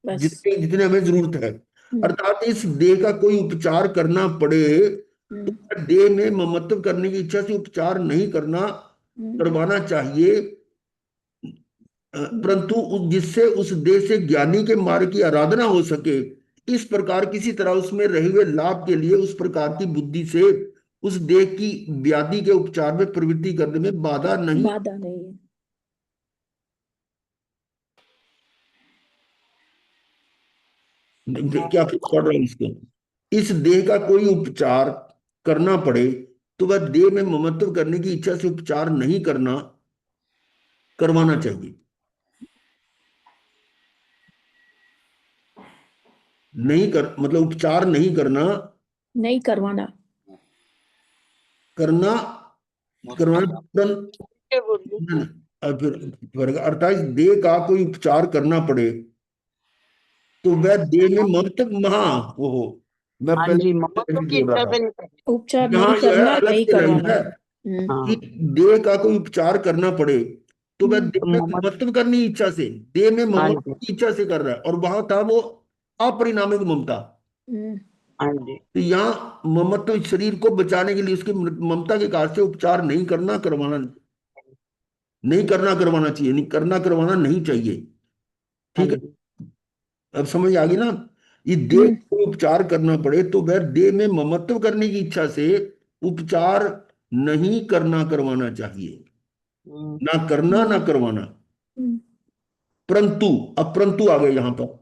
बस। जितने जितने हमें जरूरत है। अर्थात इस देह का कोई उपचार करना पड़े तो देह में ममत्व करने की इच्छा से उपचार नहीं करवाना चाहिए, परंतु जिससे उस देह से ज्ञानी के मार्ग की आराधना हो सके, इस प्रकार किसी तरह उसमें रहे हुए लाभ के लिए उस प्रकार की बुद्धि से उस देह की व्याधि के उपचार में प्रवृत्ति करने में बाधा नहीं है। क्या पढ़ रहे हैं इसको, इस देह का कोई उपचार करना पड़े तो वह देह में ममत्व करने की इच्छा से उपचार नहीं करवाना चाहिए। नहीं कर मतलब उपचार नहीं करना, नहीं करवाना, करवाना ये बोलिए। फिर अर्थात इस देह का कोई उपचार करना पड़े तो वह देह में ममत्व महा वो हो। मैं हाँ पहले जी, ममत्व की बोल रहा इच्छा था, से नहीं करनी। उपचार यहाँ नहीं जो है करना, अलग नहीं से लाइन करवाना। है हाँ, कि देह का कोई उपचार करना पड़े तो वह देह तो में ममत्व। ममत्व करनी इच्छा से, देह में हाँ ममत्व जी। की इच्छा से कर रहा है, और वहां था वो अपरिणामिक ममता। हाँ जी। तो यहाँ ममत्व शरीर को बचाने के लिए उसकी ममता के कारण से उपचार नहीं करवाना चाहिए, नहीं करना करवाना नहीं चाहिए। हाँ ठीक है, जी। अब समझ आ गई ना। ये देह को उपचार करना पड़े तो वह देह में ममत्व करने की इच्छा से उपचार नहीं करना करवाना चाहिए, ना करना ना करवाना। परंतु, अब परंतु आ गए यहां पर,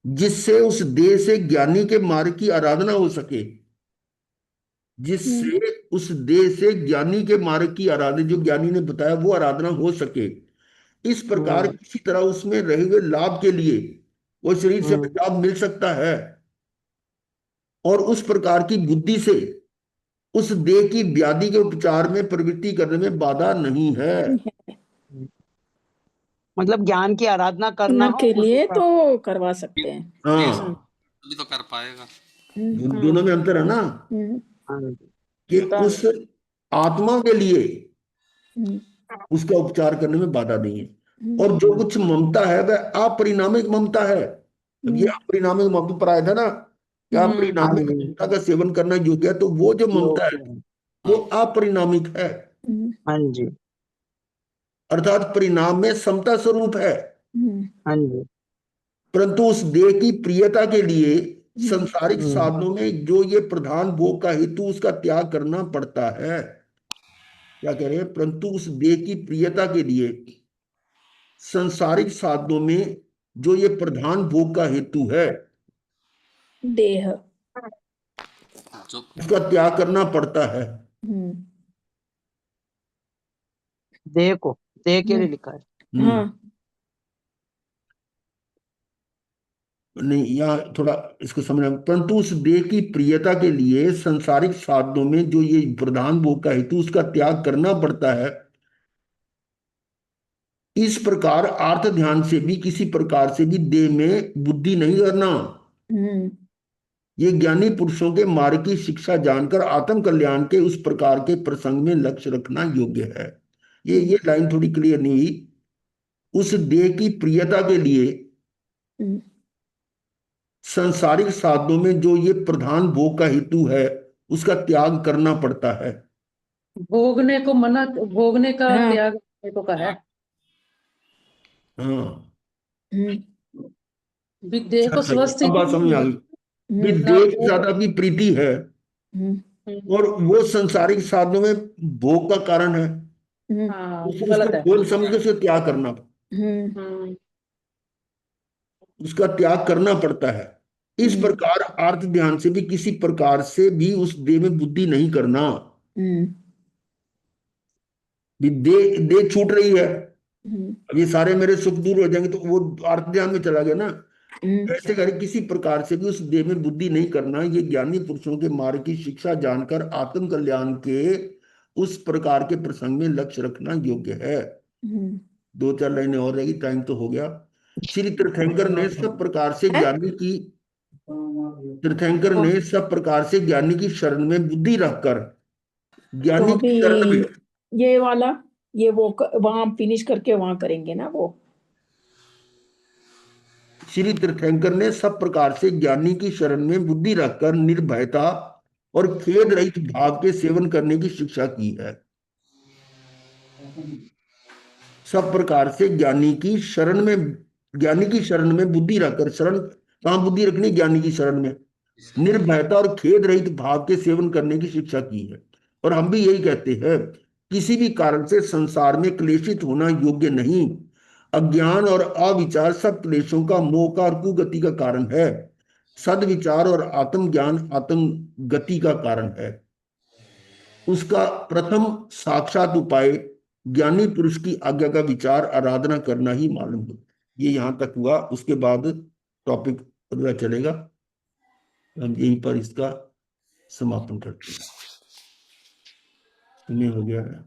जिससे उस देह से ज्ञानी के मार्ग की आराधना हो सके, जिससे उस देह से ज्ञानी के मार्ग की आराधना, जो ज्ञानी ने बताया वो आराधना हो सके, इस प्रकार किसी तरह उसमें रहे हुए लाभ के लिए वो शरीर से लाभ मिल सकता है, और उस प्रकार की बुद्धि से उस देह की व्याधि के उपचार में प्रवृत्ति करने में बाधा नहीं है। मतलब ज्ञान की आराधना करना हो के लिए उसी तो करवा सकते हैं। हाँ, भी तो कर पाएगा। दोनों में अंतर है ना, हाँ जी। कि उस आत्मा के लिए उसका उपचार करने में बाधा नहीं है, और जो कुछ ममता है वह अपरिणामिक ममता है। अब ये अपरिणामिक ममता पर आया था ना, क्या हाँ अपरिणामिक जी। ममता का सेवन करना योग्य है, तो वो जो ममता है योग्य है। वो अपरिणामिक है, हाँ जी। अर्थात परिणाम में समता स्वरूप है। हाँ जी। परंतु उस देह की प्रियता के लिए संसारिक साधनों में जो ये प्रधान भोग का हेतु उसका त्याग करना पड़ता है। क्या कह रहे हैं, परंतु उस देह की प्रियता के लिए संसारिक साधनों में जो ये प्रधान भोग का हेतु है देह, जो उसका त्याग करना पड़ता है। देह को, देह के लिए लिखा है। नहीं, यहाँ थोड़ा इसको समझना, परंतु उस देह की प्रियता के लिए संसारिक साधनों में जो ये प्रधान भोग का हेतु उसका त्याग करना पड़ता है। इस प्रकार आर्त ध्यान से भी किसी प्रकार से भी देह में बुद्धि नहीं करना, ये ज्ञानी पुरुषों के मार्ग की शिक्षा जानकर आत्म कल्याण के उस प्रकार के प्रसंग में लक्ष्य रखना योग्य है। ये लाइन थोड़ी क्लियर नहीं हुई। उस देह की प्रियता के लिए सांसारिक साधनों में जो ये प्रधान भोग का हेतु है उसका त्याग करना पड़ता है। भोगने का हाँ। त्याग करने को कहा है। हाँ, भी देह को अच्छा, सही है। स्वस्थ अब बात समझ आ गई। भी ना देह के साथ आपकी प्रीति है और वो सांसारिक साधनों में भोग का कारण है, हाँ उसको गलत है। भोग समझ के उसका त्याग करना, उसका त्याग करना पड़ता है। इस प्रकार आर्त ध्यान से भी किसी प्रकार से भी उस देह में बुद्धि नहीं करना। भी देह देह छूट रही है, अब ये सारे मेरे सुख दूर हो जाएंगे तो वो आर्त ध्यान में चला गया ना। ऐसे करके किसी प्रकार से भी उस देह में बुद्धि नहीं करना, ये ज्ञानी पुरुषों के मार्ग की शिक्षा जानकर आत्म कल्याण के उस प्रकार के प्रसंग में लक्ष्य रखना योग्य है। 2-4 लाइनें और रहेगी, टाइम तो हो गया। श्री तीर्थंकर ने सब प्रकार से ज्ञानी की तीर्थंकर ने सब प्रकार से ज्ञानी की शरण में बुद्धि रखकर तो ज्ञानी अभी की शरण में ये वाला ये वो वहां फिनिश करके वहां करेंगे ना वो। श्री तीर्थंकर ने सब प्रकार से ज्ञानी की शरण में बुद्धि रखकर निर्भयता और खेद रहित भाव के सेवन करने की शिक्षा की है। सब प्रकार से ज्ञानी की शरण में बुद्धि रखकर, शरण कहां बुद्धि रखनी, ज्ञानी की शरण में निर्भयता और खेद रहित भाव के सेवन करने की शिक्षा की है। और हम भी यही कहते हैं, किसी भी कारण से संसार में क्लेशित होना योग्य नहीं। अज्ञान और अविचार सब क्लेशों का, मोह का और कुगति का कारण है। सद्विचार और आत्मज्ञान आत्म गति का कारण है। उसका प्रथम साक्षात उपाय ज्ञानी पुरुष की आज्ञा का विचार आराधना करना ही मालूम है। ये यहां तक हुआ, उसके बाद टॉपिक अगला चलेगा। हम यहीं पर इसका समापन करते हैं। समय हो गया है।